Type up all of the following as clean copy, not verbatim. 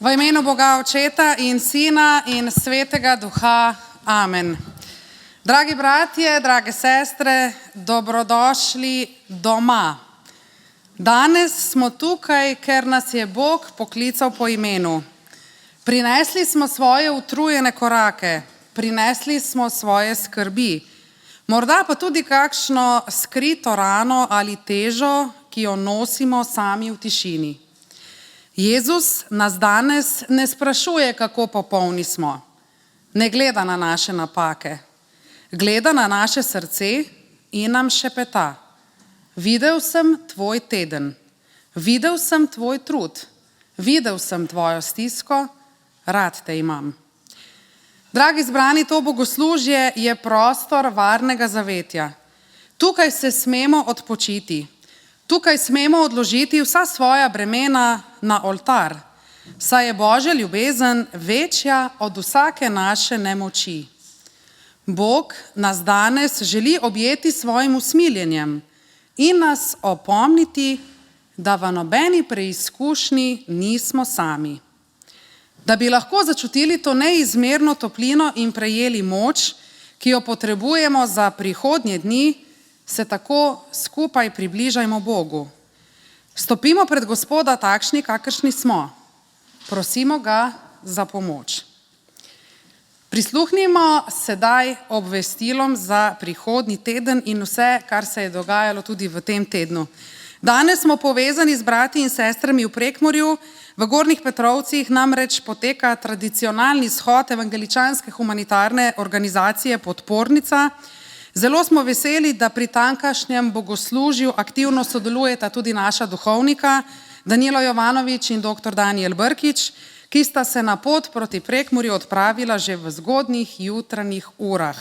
V imenu Boga Očeta in Sina in Svetega Duha. Amen. Dragi bratje, drage sestre, dobrodošli doma. Danes smo tukaj, ker nas je Bog poklical po imenu. Prinesli smo svoje utrujene korake, prinesli smo svoje skrbi, morda pa tudi kakšno skrito rano ali težo, ki jo nosimo sami v tišini. Jezus nas danes ne sprašuje, kako popolni smo. Ne gleda na naše napake. Gleda na naše srce in nam šepeta. Videl sem tvoj teden. Videl sem tvoj trud. Videl sem tvojo stisko. Rad te imam. Dragi zbrani, to bogoslužje je prostor varnega zavetja. Tukaj se smemo odpočiti. Tukaj smemo odložiti vsa svoja bremena na oltar, saj je Božja ljubezen večja od vsake naše nemoči. Bog nas danes želi objeti svojim usmiljenjem in nas opomniti, da v nobeni preizkušnji nismo sami. Da bi lahko začutili to neizmerno toplino in prejeli moč, ki jo potrebujemo za prihodnje dni, se tako skupaj približajmo Bogu. Stopimo pred Gospoda takšni, kakršni smo. Prosimo ga za pomoč. Prisluhnimo sedaj obvestilom za prihodnji teden in vse, kar se je dogajalo tudi v tem tednu. Danes smo povezani z brati in sestrami v Prekmurju. V Gornjih Petrovcih namreč poteka tradicionalni shod evangeličanske humanitarne organizacije Podpornica. Zelo smo veseli, da pri tamkajšnjem bogoslužju aktivno sodelujeta tudi naša duhovnika Danilo Jovanovič in dr. Danijel Brkič, ki sta se na pot proti Prekmurju odpravila že v zgodnjih jutranjih urah.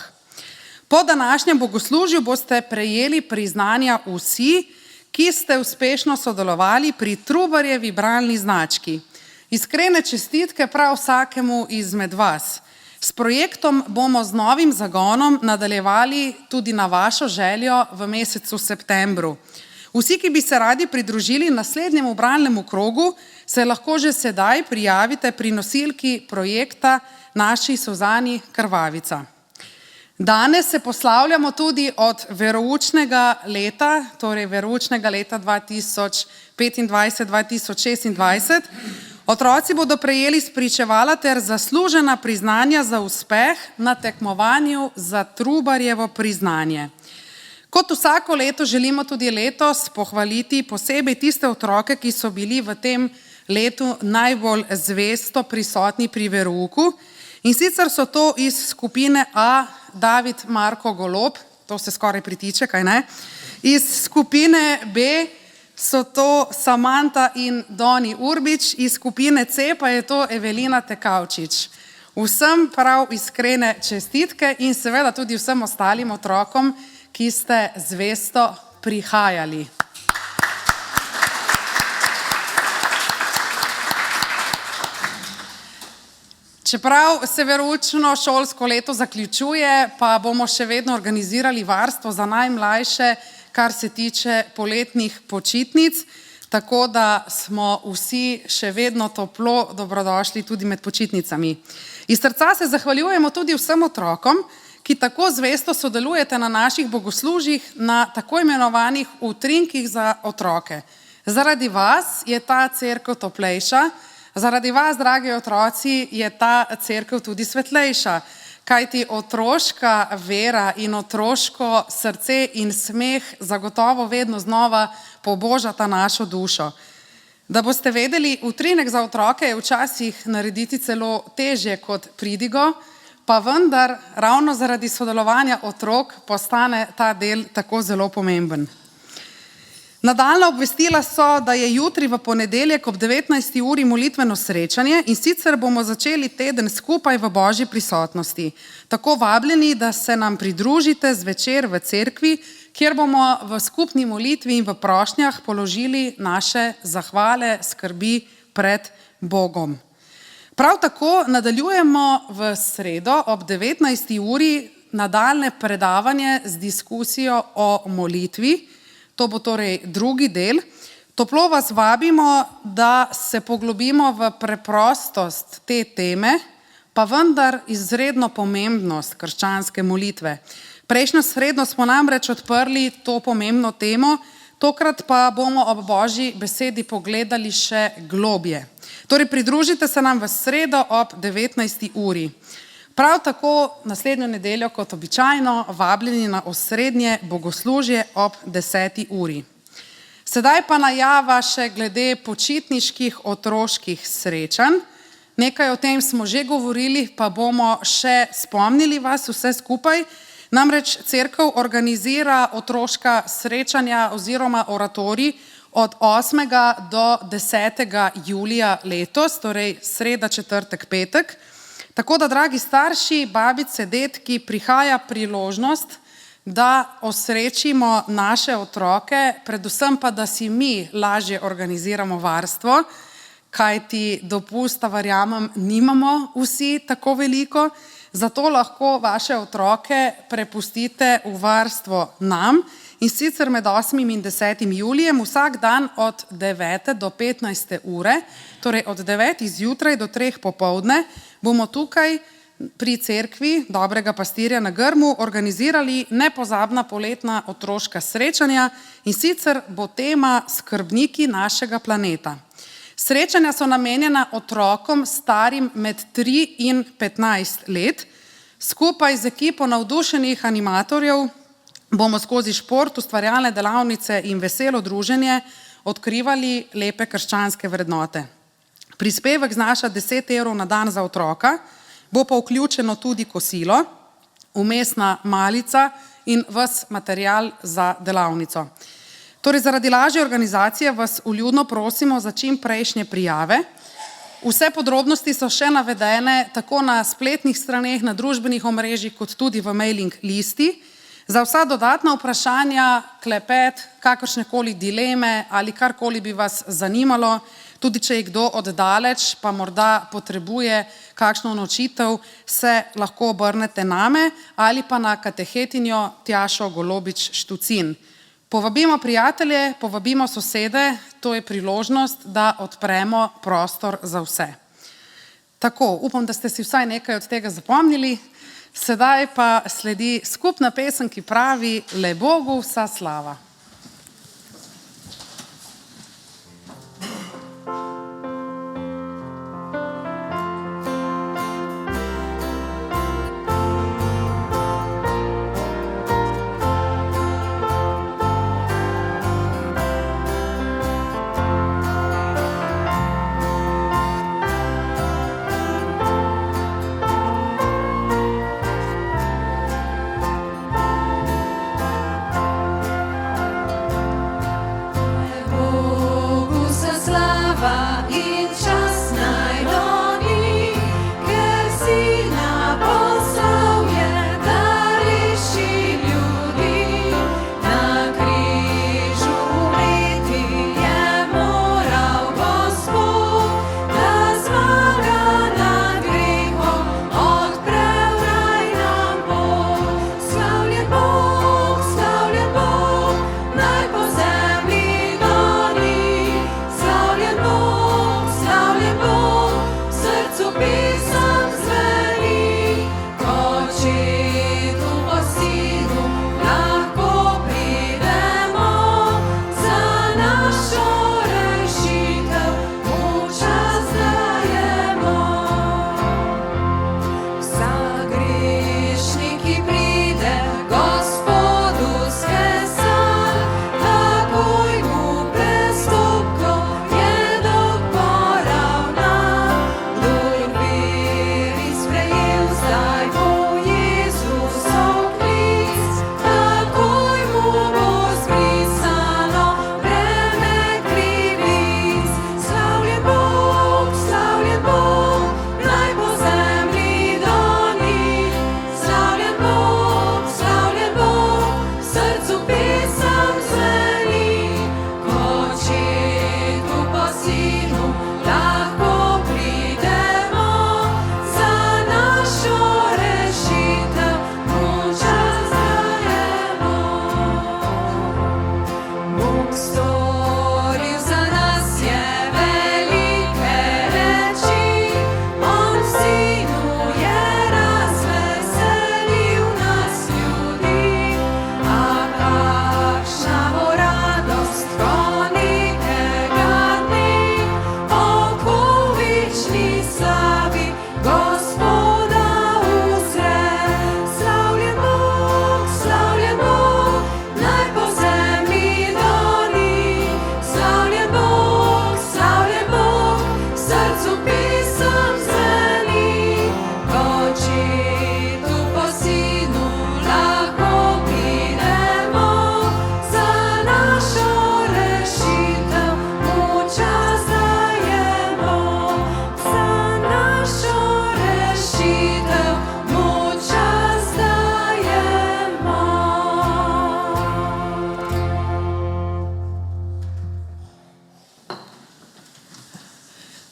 Po današnjem bogoslužju boste prejeli priznanja vsi, ki ste uspešno sodelovali pri Trubarjevi bralni znački. Iskrene čestitke prav vsakemu izmed vas. S projektom bomo z novim zagonom nadaljevali tudi na vašo željo v mesecu septembru. Vsi, ki bi se radi pridružili naslednjemu bralnemu krogu, se lahko že sedaj prijavite pri nosilki projekta naši Suzani Krvavica. Danes se poslavljamo tudi od veroučnega leta, torej veroučnega leta 2025-2026. Otroci bodo prejeli spričevala ter zaslužena priznanja za uspeh na tekmovanju za Trubarjevo priznanje. Kot vsako leto želimo tudi letos pohvaliti posebej tiste otroke, ki so bili v tem letu najbolj zvesto prisotni pri verouku. In sicer so to iz skupine A David Marko Golob, to se skoraj pritiče, kaj ne? Iz skupine B so to Samanta in Doni Urbič, iz skupine C pa je to Evelina Tekavčič. Vsem prav iskrene čestitke in seveda tudi vsem ostalim otrokom, ki ste zvesto prihajali. Čeprav se veroučno šolsko leto zaključuje, pa bomo še vedno organizirali varstvo za najmlajše, kar se tiče poletnih počitnic, tako da smo vsi še vedno toplo dobrodošli tudi med počitnicami. Iz srca se zahvaljujemo tudi vsem otrokom, ki tako zvesto sodelujete na naših bogoslužjih na tako imenovanih utrinkih za otroke. Zaradi vas je ta cerkev toplejša, zaradi vas, dragi otroci, je ta cerkev tudi svetlejša, kajti otroška vera in otroško srce in smeh zagotovo vedno znova pobožata našo dušo. Da boste vedeli, utrinek za otroke je včasih narediti celo težje kot pridigo, pa vendar ravno zaradi sodelovanja otrok postane ta del tako zelo pomemben. Nadaljnja obvestila so, da je jutri v ponedeljek ob 19. uri molitveno srečanje in sicer bomo začeli teden skupaj v Božji prisotnosti. Tako vabljeni, da se nam pridružite zvečer v cerkvi, kjer bomo v skupni molitvi in v prošnjah položili naše zahvale, skrbi pred Bogom. Prav tako nadaljujemo v sredo ob 19. uri nadaljnje predavanje z diskusijo o molitvi. To bo torej drugi del. Toplo vas vabimo, da se poglobimo v preprostost te teme, pa vendar izredno pomembnost krščanske molitve. Prejšnjo sredo smo namreč odprli to pomembno temo, tokrat pa bomo ob Božji besedi pogledali še globje. Torej, pridružite se nam v sredo ob 19. uri. Prav tako naslednjo nedeljo kot običajno vabljeni na osrednje bogoslužje ob 10. uri. Sedaj pa najava še glede počitniških otroških srečanj. Nekaj o tem smo že govorili, pa bomo še spomnili vas vse skupaj. Namreč cerkev organizira otroška srečanja oziroma oratorij od 8. do 10. julija letos, torej sreda, četrtek, petek. Tako da, dragi starši, babice, dedki, prihaja priložnost, da osrečimo naše otroke, predvsem pa, da si mi lažje organiziramo varstvo, kajti dopusta, verjamem, nimamo vsi tako veliko, zato lahko vaše otroke prepustite v varstvo nam, in sicer med 8. in 10. julijem vsak dan od 9. do 15. ure, torej od 9. zjutraj do 3. popoldne, bomo tukaj pri cerkvi Dobrega pastirja na Grmu organizirali nepozabna poletna otroška srečanja, in sicer bo tema Skrbniki našega planeta. Srečanja so namenjena otrokom starim med 3 in 15 let. Skupaj z ekipo navdušenih animatorjev bomo skozi šport, ustvarjalne delavnice in veselo druženje odkrivali lepe krščanske vrednote. Prispevek znaša 10 evrov na dan za otroka, bo pa vključeno tudi kosilo, vmesna malica in ves material za delavnico. Torej, zaradi lažje organizacije vas vljudno prosimo za čim prejšnje prijave. Vse podrobnosti so še navedene tako na spletnih straneh, na družbenih omrežjih, kot tudi v mailing listi. Za vsa dodatna vprašanja, klepet, kakršnekoli dileme ali karkoli bi vas zanimalo, tudi če je kdo oddaleč, pa morda potrebuje kakšno naučitev, se lahko obrnete name ali pa na katehetinjo Tjašo Golobič Štucin. Povabimo prijatelje, povabimo sosede, to je priložnost, da odpremo prostor za vse. Tako, upam, da ste si vsaj nekaj od tega zapomnili. Sedaj pa sledi skupna pesem, ki pravi: Le Bogu vsa slava.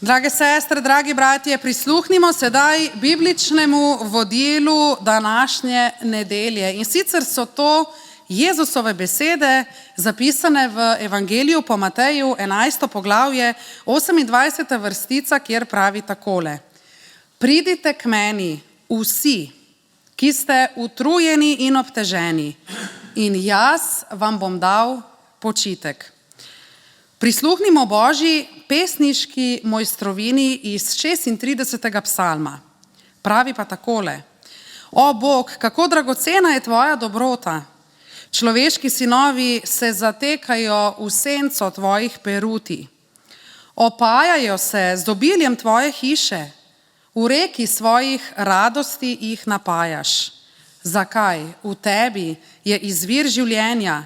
Drage sestre, dragi bratje, prisluhnimo sedaj bibličnemu vodilu današnje nedelje. In sicer so to Jezusove besede, zapisane v Evangeliju po Mateju, 11. poglavje, 28. vrstica, kjer pravi takole. Pridite k meni vsi, ki ste utrujeni in obteženi, in jaz vam bom dal počitek. Prisluhnimo Božji pesniški mojstrovini iz 36. psalma. Pravi pa takole. O Bog, kako dragocena je tvoja dobrota. Človeški sinovi se zatekajo v senco tvojih peruti. Opajajo se z obiljem tvoje hiše. V reki svojih radosti jih napajaš. Zakaj? V tebi je izvir življenja.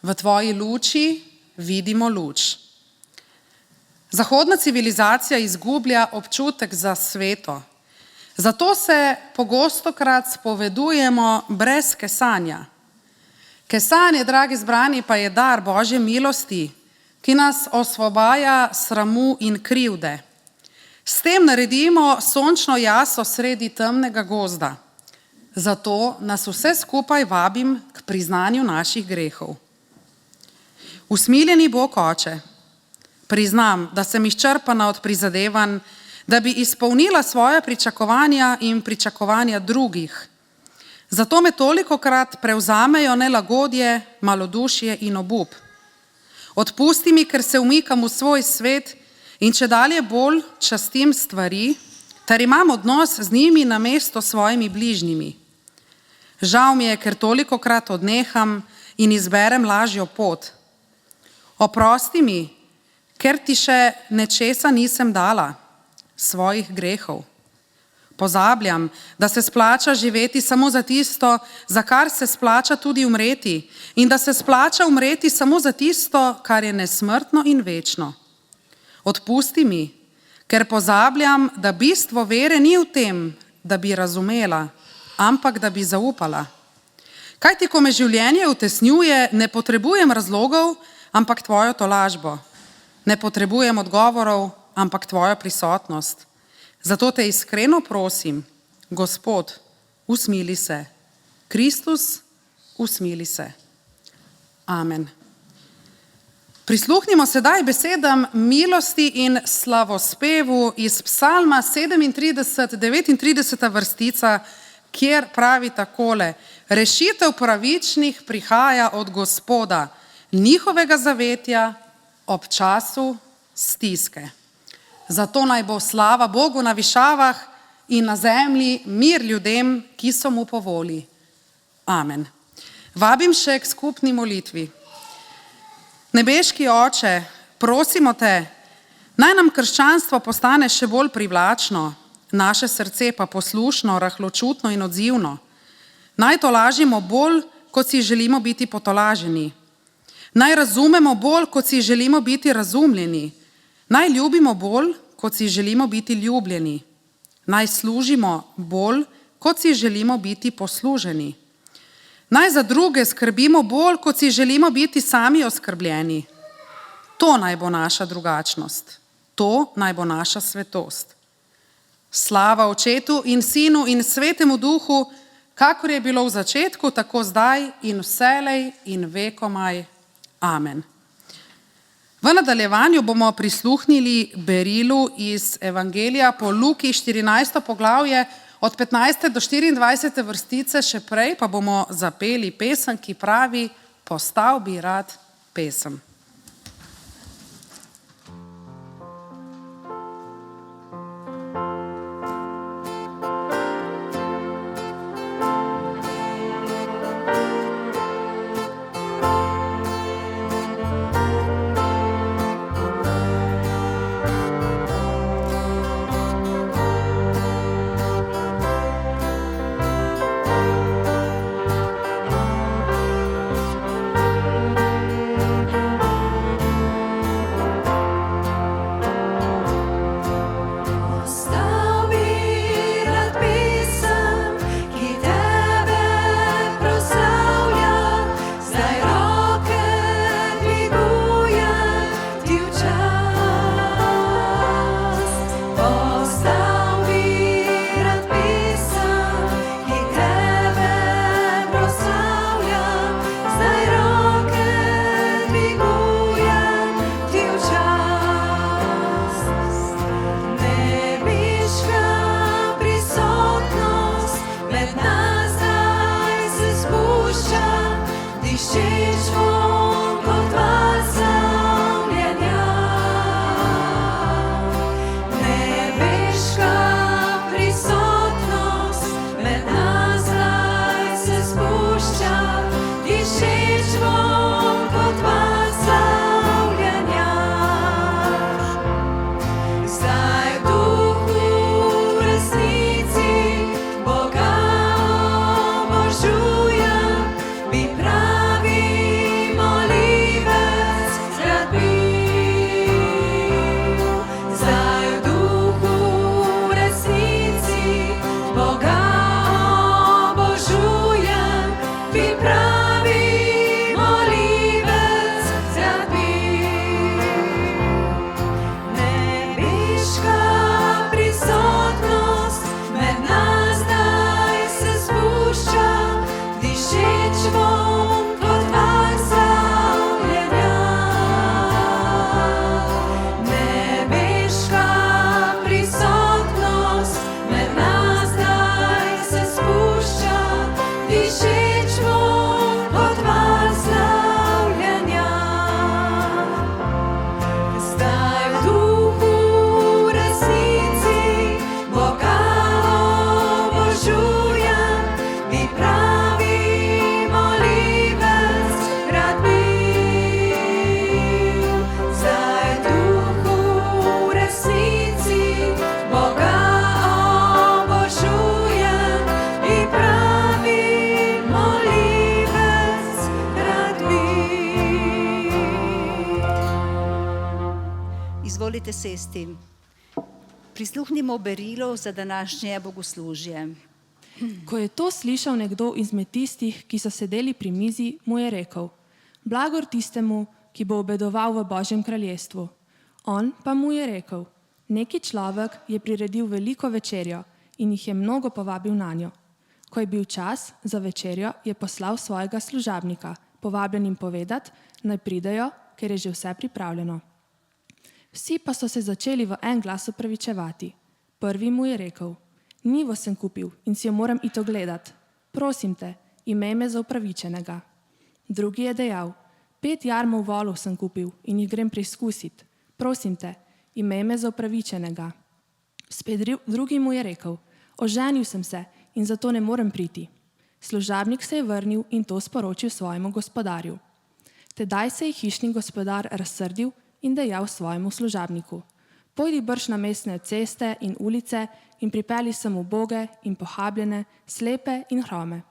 V tvoji luči vidimo luč. Zahodna civilizacija izgublja občutek za sveto. Zato se pogostokrat spovedujemo brez kesanja. Kesanje, dragi zbrani, pa je dar Božje milosti, ki nas osvobaja sramu in krivde. S tem naredimo sončno jaso sredi temnega gozda. Zato nas vse skupaj vabim k priznanju naših grehov. Usmiljeni Bog Oče, priznam, da sem izčrpana od prizadevanj, da bi izpolnila svoja pričakovanja in pričakovanja drugih. Zato me tolikokrat prevzamejo nelagodje, malodušje in obup. Odpusti mi, ker se umikam v svoj svet in čedalje bolj častim stvari, ter imam odnos z njimi namesto svojimi bližnjimi. Žal mi je, ker tolikokrat odneham in izberem lažjo pot. Oprosti mi, ker ti še nečesa nisem dala, svojih grehov. Pozabljam, da se splača živeti samo za tisto, za kar se splača tudi umreti, in da se splača umreti samo za tisto, kar je nesmrtno in večno. Odpusti mi, ker pozabljam, da bistvo vere ni v tem, da bi razumela, ampak da bi zaupala. Kajti, ko me življenje utesnjuje, ne potrebujem razlogov, ampak tvojo tolažbo. Ne potrebujem odgovorov, ampak tvojo prisotnost. Zato te iskreno prosim, Gospod, usmili se. Kristus, usmili se. Amen. Prisluhnimo sedaj besedam milosti in slavospevu iz psalma 37, 39. vrstica, kjer pravi takole. Rešitev pravičnih prihaja od Gospoda, njihovega zavetja ob času stiske. Zato naj bo slava Bogu na višavah in na zemlji mir ljudem, ki so mu po volji. Amen. Vabim še k skupni molitvi. Nebeški Oče, prosimo te, naj nam krščanstvo postane še bolj privlačno, naše srce pa poslušno, rahločutno in odzivno. Naj tolažimo bolj, kot si želimo biti potolaženi. Naj razumemo bolj, kot si želimo biti razumljeni. Naj ljubimo bolj, kot si želimo biti ljubljeni. Naj služimo bolj, kot si želimo biti posluženi. Naj za druge skrbimo bolj, kot si želimo biti sami oskrbljeni. To naj bo naša drugačnost. To naj bo naša svetost. Slava Očetu in Sinu in Svetemu Duhu, kakor je bilo v začetku, tako zdaj in vselej in vekomaj. Amen. V nadaljevanju bomo prisluhnili berilu iz Evangelija po Luki 14. poglavje od 15. do 24. vrstice, še prej pa bomo zapeli pesem, ki pravi Postal bi rad pesem. dišeč vonj kot val slavljenja. Nebeška prisotnost med nas zdaj se spušča, dišeč vonj kot val slavljenja. Zdaj v duhu resnici Boga obožujem, bi pravi molivec rad bil. Zdaj v duhu resnici Boga obožujem, bi pravi molivec rad bil. Nebeška prisotnost med nas zdaj se spušča, dišeč vonj kot val slavljenja. Nebeška prisotnost med nas zdaj se spušča, dišeč vonj kot val slavljenja. Zdaj v duhu resnici Boga obožujem, bi pravi molivec rad bil. Zdaj v duhu resnici Boga obožujem, bi pravi molivec rad bil. Izvolite sesti. Prisluhnimo berilu za današnje bogoslužje. Ko je to slišal nekdo izmed tistih, ki so sedeli pri mizi, mu je rekel: Blagor tistemu, ki bo obedoval v Božjem kraljestvu. On pa mu je rekel: Neki človek je priredil veliko večerjo in jih je mnogo povabil nanjo. Ko je bil čas za večerjo, je poslal svojega služabnika, povabljenim povedati, naj pridejo, ker je že vse pripravljeno. Vsi pa so se začeli v en glas opravičevati. Prvi mu je rekel: Njivo sem kupil in si jo moram iti ogledat. Prosim te, imej me za upravičenega. Drugi je dejal: 5 jarmov volov sem kupil in jih grem preizkusit. Prosim te, imej me za upravičenega. Spet drugi mu je rekel: Oženil sem se in zato ne morem priti. Služabnik se je vrnil in to sporočil svojemu gospodarju. Tedaj se je hišni gospodar razsrdil in dejal svojemu služabniku: Pojdi brž na mestne ceste in ulice in pripelji sem uboge in pohabljene, slepe in hrome.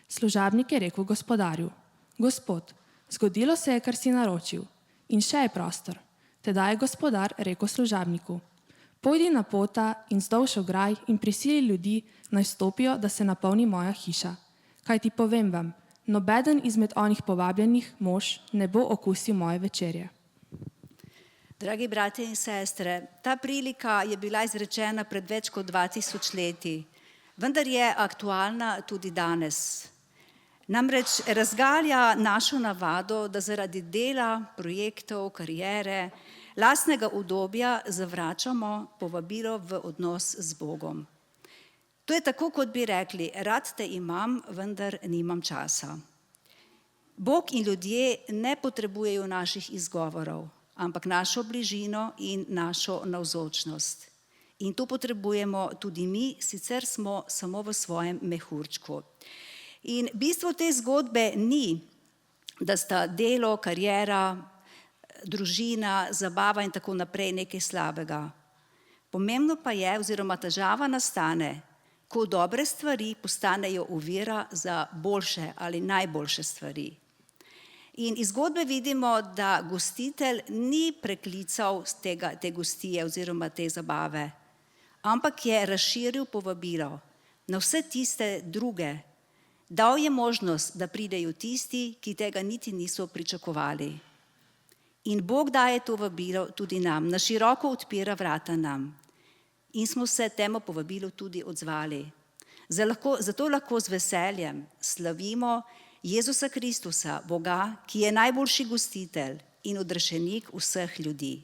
Služabnik je rekel gospodarju: Gospod, zgodilo se je, kar si naročil, in še je prostor. Tedaj je gospodar rekel služabniku: Pojdi na pota in vzdolž ograj in prisili ljudi, naj stopijo, da se napolni moja hiša. Kaj ti povem vam, nobeden izmed onih povabljenih mož ne bo okusil moje večerje. Dragi bratje in sestre, ta prilika je bila izrečena pred več kot 2000 leti, vendar je aktualna tudi danes. Namreč razgalja našo navado, da zaradi dela, projektov, kariere, lastnega udobja zavračamo povabilo v odnos z Bogom. To je tako, kot bi rekli: rad te imam, vendar nimam časa. Bog in ljudje ne potrebujejo naših izgovorov, ampak našo bližino in našo navzočnost. In to potrebujemo tudi mi, sicer smo samo v svojem mehurčku. In bistvo te zgodbe ni, da sta delo, kariera, družina, zabava in tako naprej nekaj slabega. Pomembno pa je, oziroma težava nastane, ko dobre stvari postanejo ovira za boljše ali najboljše stvari. In iz zgodbe vidimo, da gostitelj ni preklical te gostije oziroma te zabave, ampak je razširil povabilo na vse tiste druge. Dal je možnost, da pridejo tisti, ki tega niti niso pričakovali. In Bog daje to vabilo tudi nam, na široko odpira vrata nam. In smo se temu povabilu tudi odzvali. Zato lahko z veseljem slavimo Jezusa Kristusa, Boga, ki je najboljši gostitelj in odrešenik vseh ljudi.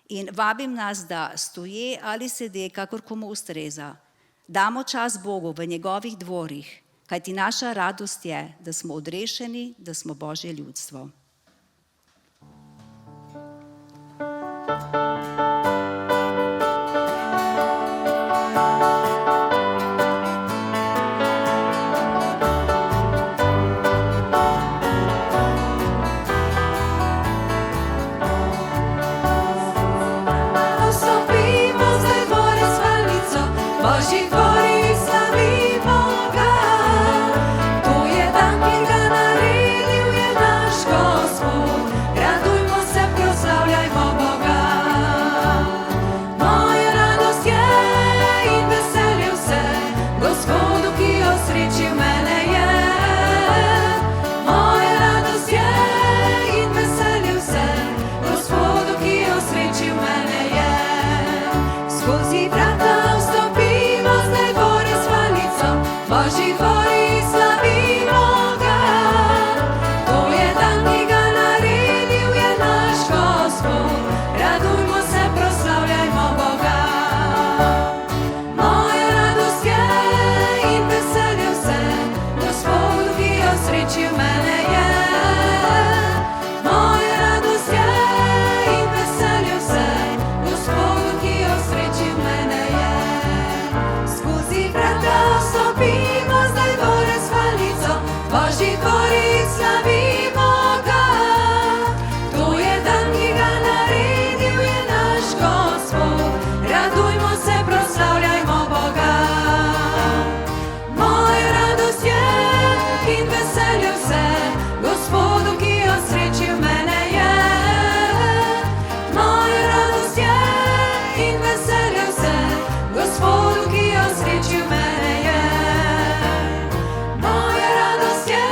In vabim nas, da stoje ali sede, kakor komu ustreza, damo čas Bogu v njegovih dvorih, kajti naša radost je, da smo odrešeni, da smo Božje ljudstvo. Vstopimo zdaj v dvore svalnico, Božji dvori slavimo ga. To je dan, ki ga naredil je naš Gospod. Radujmo se, proslavljajmo Boga. Moja radost je in veselje vse, Gospodu, ki osrečil mene je. Moja radost je in veselje vse, Gospodu, ki osrečil mene je. Skozi vrata vstopimo zdaj v dvore svalnico, Božji dvori slavimo ga. To je dan, ki ga naredil je naš Gospod. Radujmo se, proslavljajmo Boga. Moja radost je in veselje vse, Gospodu, ki osrečil mene je. Moja radost je in veselje vse, Gospodu, ki osrečil mene je. Skozi vrata vstopimo zdaj v dvore svalnico, Božji dvori slavimo ga. To je dan, ki ga naredil je naš Gospod. Radujmo se, proslavljajmo Boga. Moja radost je in veselje vse, Gospodu, ki osrečil mene je. Moja radost je in veselje vse, Gospodu, ki osrečil mene je. Moja radost je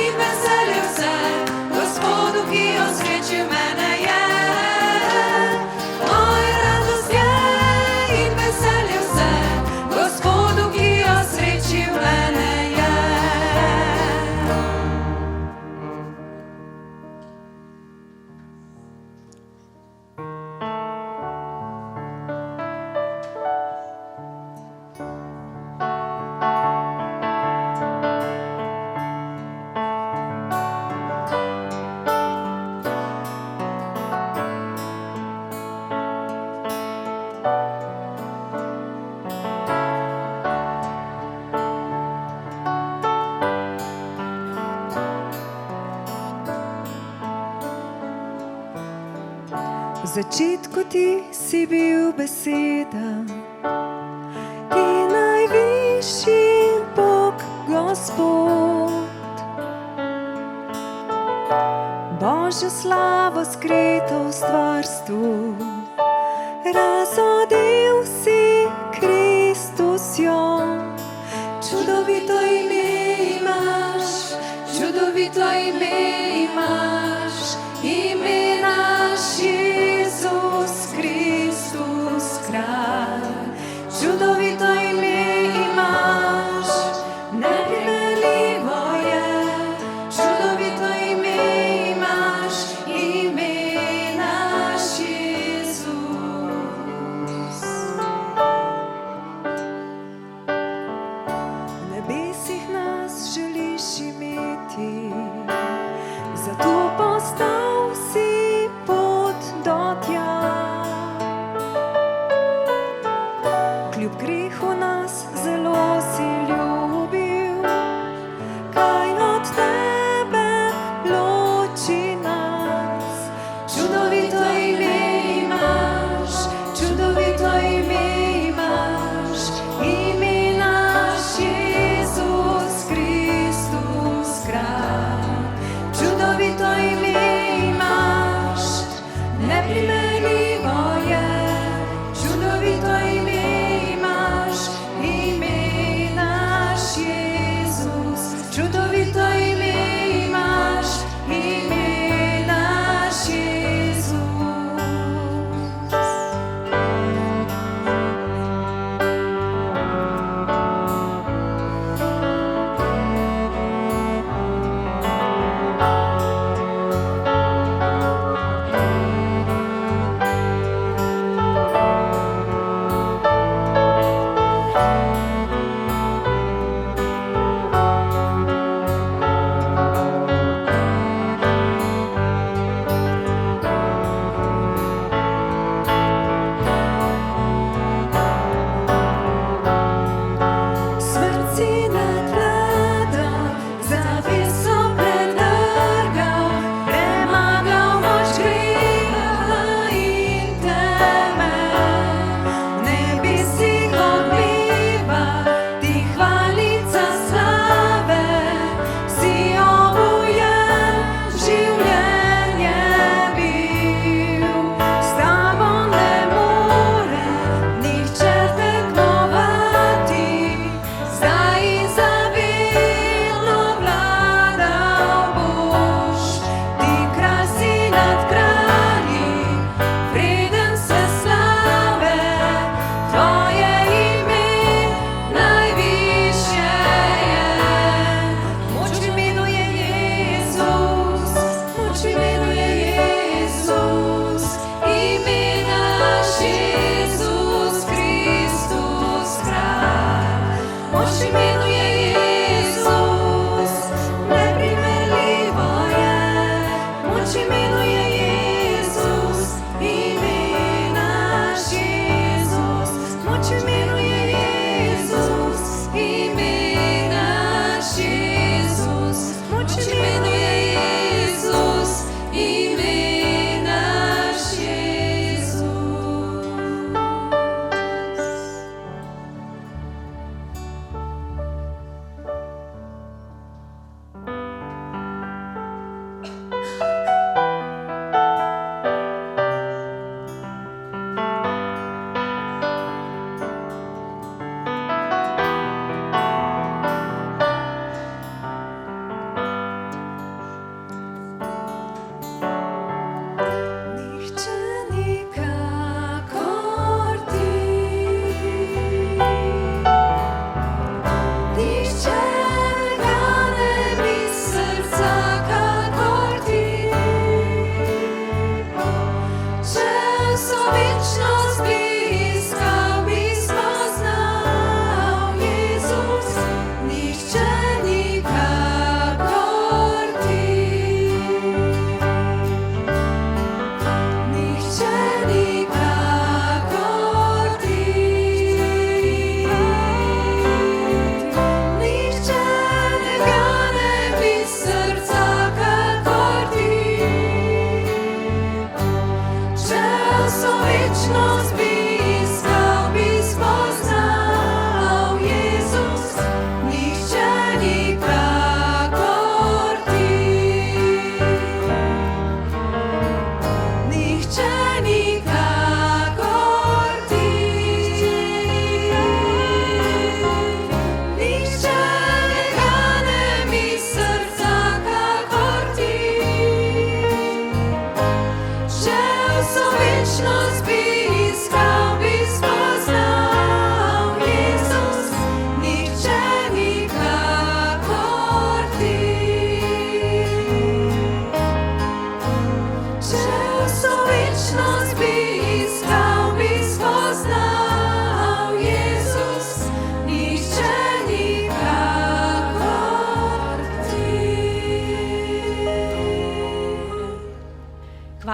in veselje vse, Gospodu, ki osrečil mene je. Moja radost je in veselje vse, Gospodu, ki osrečil mene je. V začetku ti si bil beseda, ti najvišji Bog, Gospod. Božjo slavo skrito v stvarstvu, razodel si Kristus jo. Čudovito ime imaš, čudovito ime imaš, ime naš Jezus Kristus kralj. Čudovito ime imaš, neprimerljivo je. Čudovito ime imaš, ime naš Jezus. V nebesih nas želiš imeti, zato postal si pot do tja. Kljub grehu nas zelo si ljubil, kaj od tebe loči nas. Čudovito ime imaš, čudovito ime imaš, ime naš Jezus Kristus kralj. Čudovito ime imaš, neprimerljivo je. Čudovito ime imaš, ime naš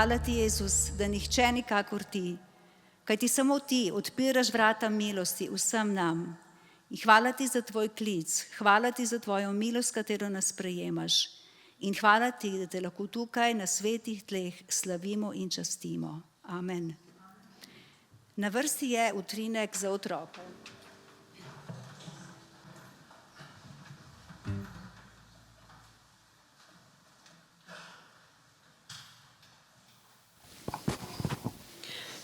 hvala ti, Jezus, da nihče nikakor ti, kajti samo ti odpiraš vrata milosti vsem nam. In hvala ti za tvoj klic, hvala ti za tvojo milost, katero nas sprejemaš. In hvala ti, da te lahko tukaj na svetih tleh slavimo in častimo. Amen. Na vrsti je utrinek za otroke.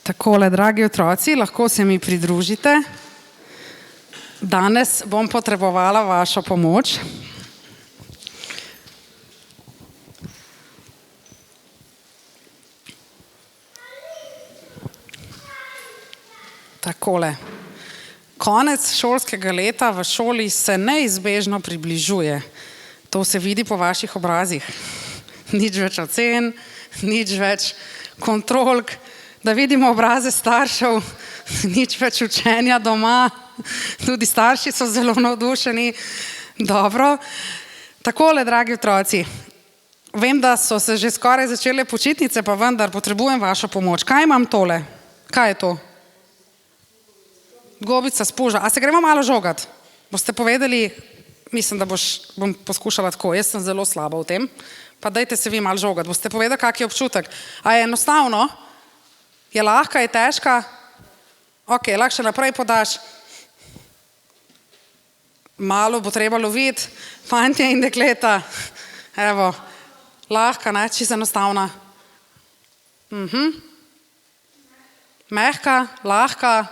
Takole, dragi otroci, lahko se mi pridružite. Danes bom potrebovala vašo pomoč. Takole. Konec šolskega leta v šoli se neizbežno približuje. To se vidi po vaših obrazih. Nič več ocen, nič več kontrolk, da vidimo obraze staršev, nič več učenja doma, tudi starši so zelo navdušeni. Dobro. Takole, dragi otroci, vem, da so se že skoraj začele počitnice, pa vendar potrebujem vašo pomoč. Kaj imam tole? Kaj je to? Gobica spuža. A se gremo malo žogat? Boste povedali, mislim, da bom poskušala tako, jaz sem zelo slaba v tem, pa dajte se vi malo žogat. Boste povedali, kak je občutek? A je enostavno? Je lahka, je težka? Ok, lahko še naprej podaš. Malo bo treba loviti, fantje in dekleta. Evo, lahka, ne, čisto enostavna. Mehka, lahka,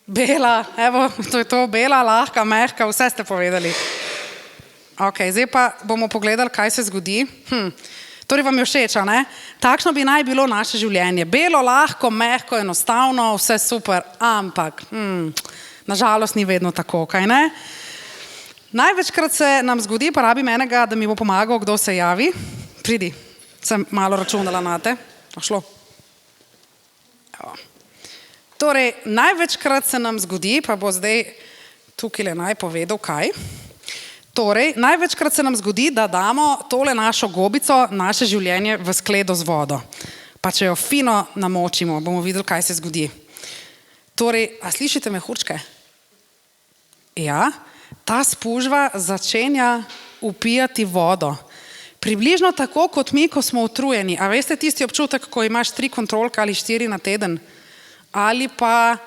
bela, evo, to je to, bela, lahka, mehka, vse ste povedali. Ok, zdaj pa bomo pogledali, kaj se zgodi. Torej vam je všeč, ne? Takšno bi naj bilo naše življenje. Belo, lahko, mehko, enostavno, vse super, ampak nažalost ni vedno tako, kaj ne? Največkrat se nam zgodi, pa rabim enega, da mi bo pomagal, kdo se javi. Pridi, sem malo računala na te. Šlo. Torej, največkrat se nam zgodi, pa bo zdaj tukaj naj povedal, kaj. Torej, največkrat se nam zgodi, da damo tole našo gobico, naše življenje v skledo z vodo. Pa če jo fino namočimo, bomo videli, kaj se zgodi. Torej, a slišite mehurčke? Ja, ta spužva začenja upijati vodo. Približno tako, kot mi, ko smo utrujeni. A veste tisti občutek, ko imaš 3 kontrolke ali 4 na teden? Ali pa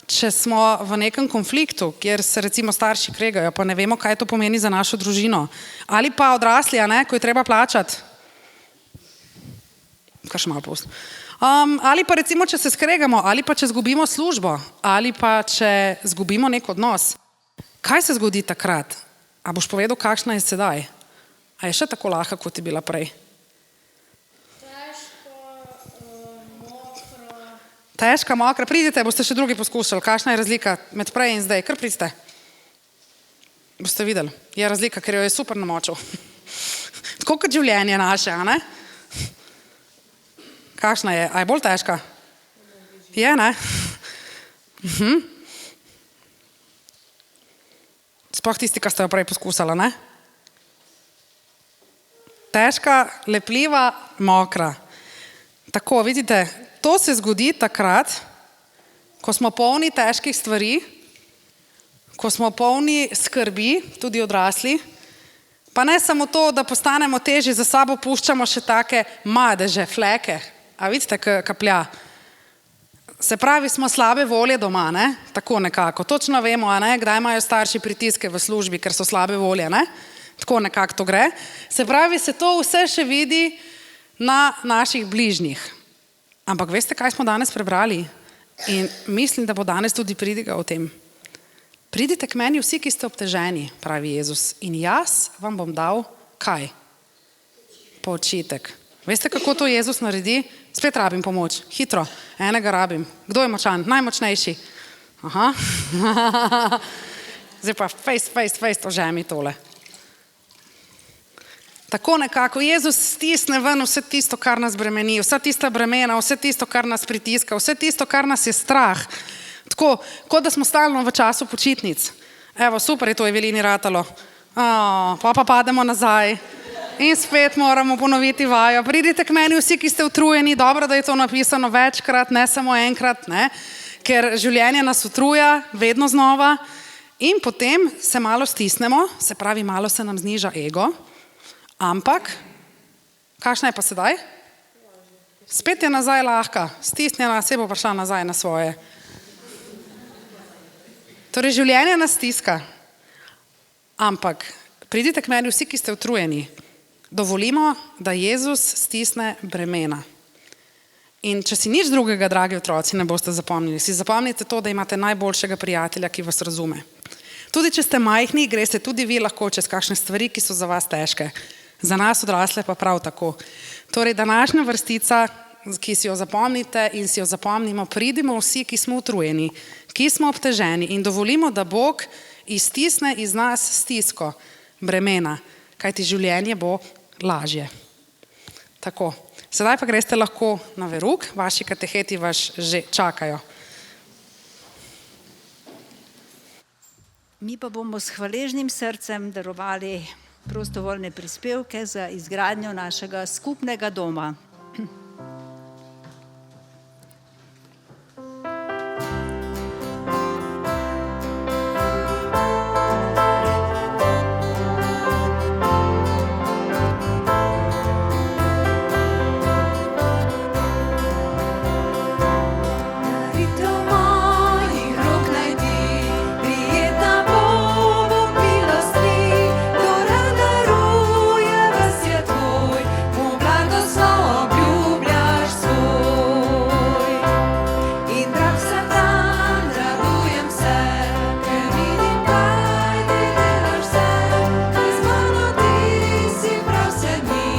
če smo v nekem konfliktu, kjer se recimo starši kregajo, pa ne vemo, kaj to pomeni za našo družino. Ali pa odrasli, ne, ko je treba plačati. Kar še malo pusti. Ali pa recimo, če se skregamo, ali pa če zgubimo službo, ali pa če zgubimo nek odnos. Kaj se zgodi takrat? A boš povedal, kakšna je sedaj? A je še tako lahka, kot je bila prej? Težka, mokra. Pridite, boste še drugi poskušali. Kakšna je razlika med prej in zdaj? Kar pridite. Boste videli. Je razlika, ker jo je super namočil. Tako kot življenje naše, a ne? Kakšna je? A je bolj težka? Je, ne? Sploh tisti, ki ste jo prej poskusali, ne? Težka, lepljiva, mokra. Tako, vidite, to se zgodi takrat, ko smo polni težkih stvari, ko smo polni skrbi, tudi odrasli, pa ne samo to, da postanemo težji, za sabo puščamo še take madeže, fleke. A vidite, kaplja. Se pravi, smo slabe volje doma, ne? Tako nekako. Točno vemo, a ne, kdaj imajo starši pritiske v službi, ker so slabe volje, ne? Tako nekako to gre. Se pravi, se to vse še vidi na naših bližnjih. Ampak veste, kaj smo danes prebrali? In mislim, da bo danes tudi pridiga o tem. Pridite k meni vsi, ki ste obteženi, pravi Jezus, in jaz vam bom dal kaj? Počitek. Veste, kako to Jezus naredi? Spet rabim pomoč. Hitro. Enega rabim. Kdo je močan? Najmočnejši. Aha. Zdaj pa face, ožemi tole. Tako nekako Jezus stisne ven vse tisto, kar nas bremeni, vsa tista bremena, vse tisto, kar nas pritiska, vse tisto, kar nas je strah. Tako, kot da smo stalno v času počitnic. Evo, super je to Evelini ratalo. Pa pademo nazaj. In spet moramo ponoviti vajo. Pridite k meni vsi, ki ste utrujeni, dobro, da je to napisano večkrat, ne samo enkrat, ne? Ker življenje nas utruja, vedno znova. In potem se malo stisnemo, se pravi, malo se nam zniža ego, ampak, kakšna je pa sedaj? Spet je nazaj lahka, stisnjena, se bo prišla nazaj na svoje. Torej, življenje nas stiska, ampak pridite k meni vsi, ki ste utrujeni. Dovolimo, da Jezus stisne bremena. In če si nič drugega, dragi otroci, ne boste zapomnili, si zapomnite to, da imate najboljšega prijatelja, ki vas razume. Tudi če ste majhni, greste tudi vi lahko čez kakšne stvari, ki so za vas težke. Za nas odrasle pa prav tako. Torej, današnja vrstica, ki si jo zapomnite in si jo zapomnimo, pridimo vsi, ki smo utrujeni, ki smo obteženi in dovolimo, da Bog iztisne iz nas stisko, bremena, kajti življenje bo lažje. Tako, sedaj pa greste lahko na verouk, vaši kateheti vas že čakajo. Mi pa bomo s hvaležnim srcem darovali prostovoljne prispevke za izgradnjo našega skupnega doma. Daritev mojih rok naj ti, prijetna bo Bog milosti, kdo rad daruje, ves je tvoj, mu blagoslov obljubljaš svoj. In drag vsak dan radujem se, ker vidim, kaj ti delaš vse, kaj z mano ti si prav vse dni,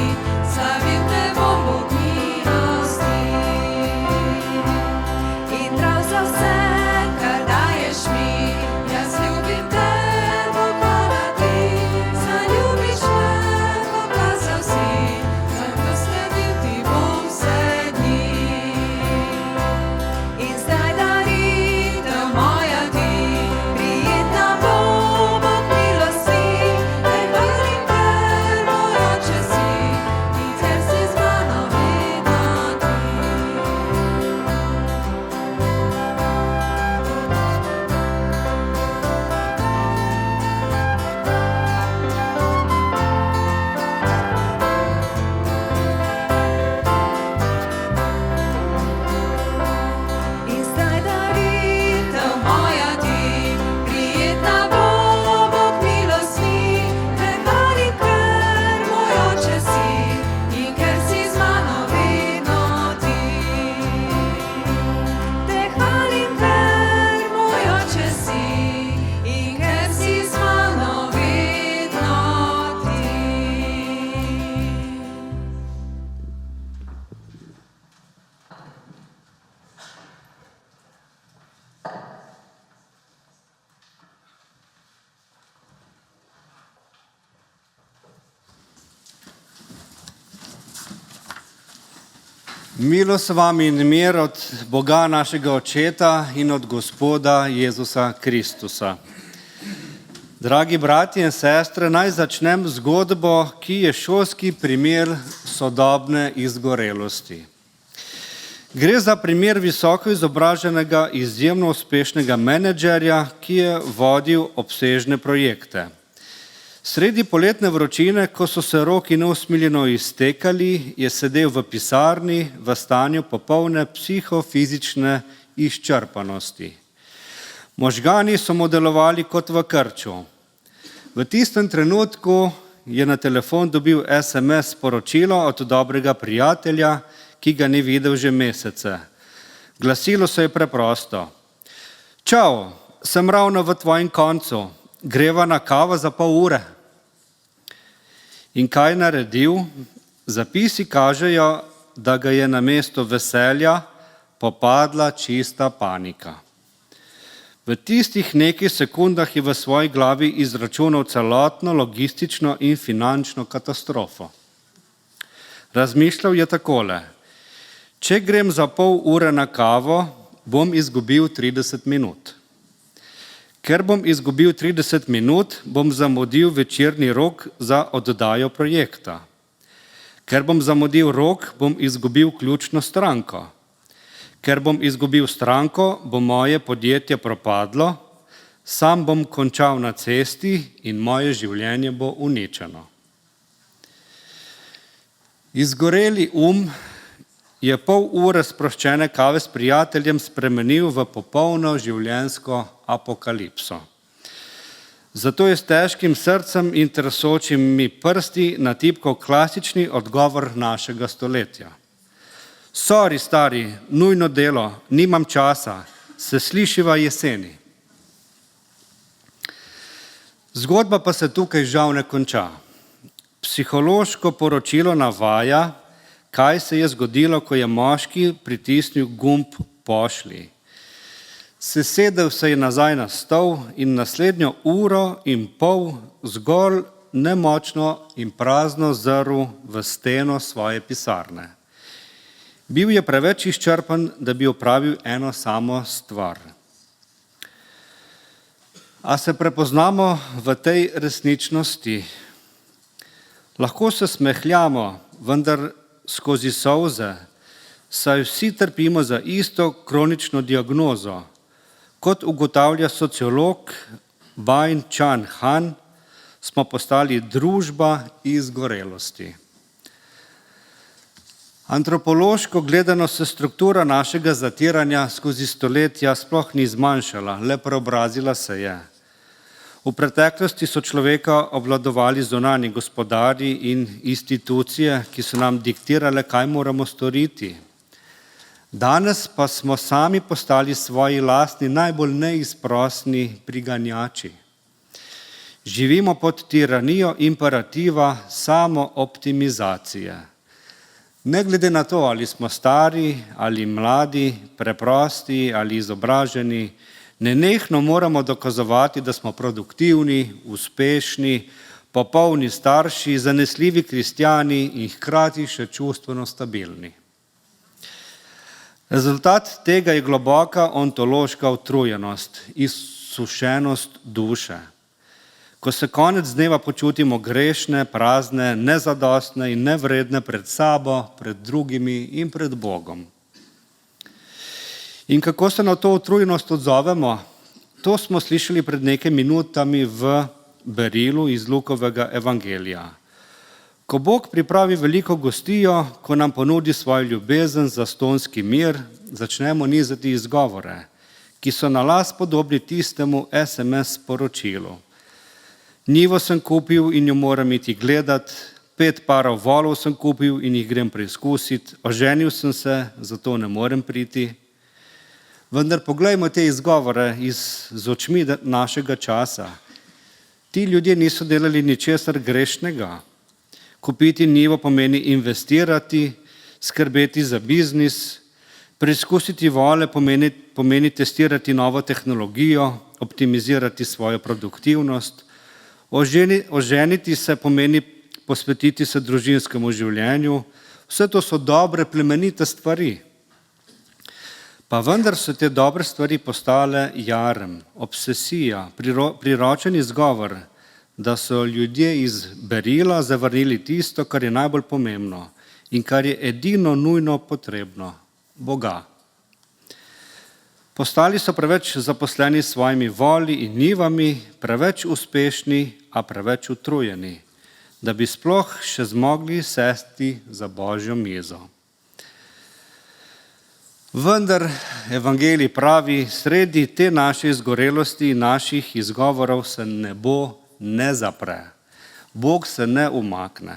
slavim te bom Bog milosti. In prav za vse, kar daješ mi, jaz ljubim te, Bog hvala ti, zaljubiš me, pokazal si, zato sledil ti bom vse dni. In zdaj daritev moja ti, prijetna bo Bog milosti, te hvalim, ker moj oče si, in ker si z mano vedno ti. In zdaj daritev moja ti, prijetna bo Bog milosti, te hvalim, ker moj oče si, in ker si z mano vedno ti. Te hvalim, ker moj oče si, in ker si z mano vedno ti. Milost vam in mir od Boga našega Očeta in od Gospoda Jezusa Kristusa. Dragi bratje in sestre, naj začnem zgodbo, ki je šolski primer sodobne izgorelosti. Gre za primer visoko izobraženega, izjemno uspešnega menedžerja, ki je vodil obsežne projekte. Sredi poletne vročine, ko so se roki neusmiljeno iztekali, je sedel v pisarni v stanju popolne psihofizične izčrpanosti. Možgani so mu delovali kot v krču. V tistem trenutku je na telefon dobil SMS sporočilo od dobrega prijatelja, ki ga ni videl že mesece. Glasilo se je preprosto: "Čau, sem ravno v tvojem koncu, greva na kavo za pol ure." In kaj je naredil? Zapisi kažejo, da ga je namesto veselja popadla čista panika. V tistih nekaj sekundah je v svoji glavi izračunal celotno logistično in finančno katastrofo. Razmišljal je takole: če grem za pol ure na kavo, bom izgubil 30 minut. Ker bom izgubil 30 minut, bom zamudil večerni rok za oddajo projekta. Ker bom zamudil rok, bom izgubil ključno stranko. Ker bom izgubil stranko, bo moje podjetje propadlo, sam bom končal na cesti in moje življenje bo uničeno. Izgoreli je pol ure sproščene kave s prijateljem spremenil v popolno življenjsko apokalipso. Zato je s težkim srcem in tresočimi prsti natipkal klasični odgovor našega stoletja. Sorry, stari, nujno delo, nimam časa, se slišiva jeseni. Zgodba pa se tukaj žal ne konča. Psihološko poročilo navaja, kaj se je zgodilo, ko je moški pritisnil gumb pošlji. Sesedel se je nazaj na stol in naslednjo uro in pol zgolj nemočno in prazno zrl v steno svoje pisarne. Bil je preveč izčrpan, da bi opravil eno samo stvar. A se prepoznamo v tej resničnosti? Lahko se smehljamo, vendar skozi solze, saj vsi trpimo za isto kronično diagnozo. Kot ugotavlja sociolog Bain Chan Han, smo postali družba izgorelosti. Antropološko gledano se struktura našega zatiranja skozi stoletja sploh ni zmanjšala, le preobrazila se je. V preteklosti so človeka obvladovali zunanji gospodarji in institucije, ki so nam diktirale, kaj moramo storiti. Danes pa smo sami postali svoji lastni najbolj neizprosni priganjači. Živimo pod tiranijo imperativa samooptimizacije. Ne glede na to, ali smo stari ali mladi, preprosti ali izobraženi, nenehno moramo dokazovati, da smo produktivni, uspešni, popolni starši, zanesljivi kristjani in hkrati še čustveno stabilni. Rezultat tega je globoka ontološka utrujenost, izsušenost duše. Ko se konec dneva počutimo grešne, prazne, nezadostne in nevredne pred sabo, pred drugimi in pred Bogom. In kako se na to utrujenost odzovemo? To smo slišali pred nekaj minutami v berilu iz Lukovega evangelija. Ko Bog pripravi veliko gostijo, ko nam ponudi svojo ljubezen za stonski mir, začnemo nizati izgovore, ki so na las podobni tistemu SMS sporočilu. Njivo sem kupil in jo moram iti gledat, 5 parov volov sem kupil in jih grem preizkusiti, oženil sem se, zato ne morem priti. Vendar poglejmo te izgovore z očmi našega časa. Ti ljudje niso delali ničesar grešnega. Kupiti njivo pomeni investirati, skrbeti za biznis, preizkusiti vole pomeni testirati novo tehnologijo, optimizirati svojo produktivnost, oženiti se pomeni posvetiti se družinskemu življenju. Vse to so dobre, plemenite stvari. Pa vendar so te dobre stvari postale jarem, obsesija, priročen izgovor, da so ljudje iz berila zavrnili tisto, kar je najbolj pomembno in kar je edino nujno potrebno, Boga. Postali so preveč zaposleni s svojimi voli in njivami, preveč uspešni, a preveč utrujeni, da bi sploh še zmogli sesti za Božjo mizo. Vendar evangelij pravi, sredi te naše izgorelosti in naših izgovorov se nebo ne zapre. Bog se ne umakne.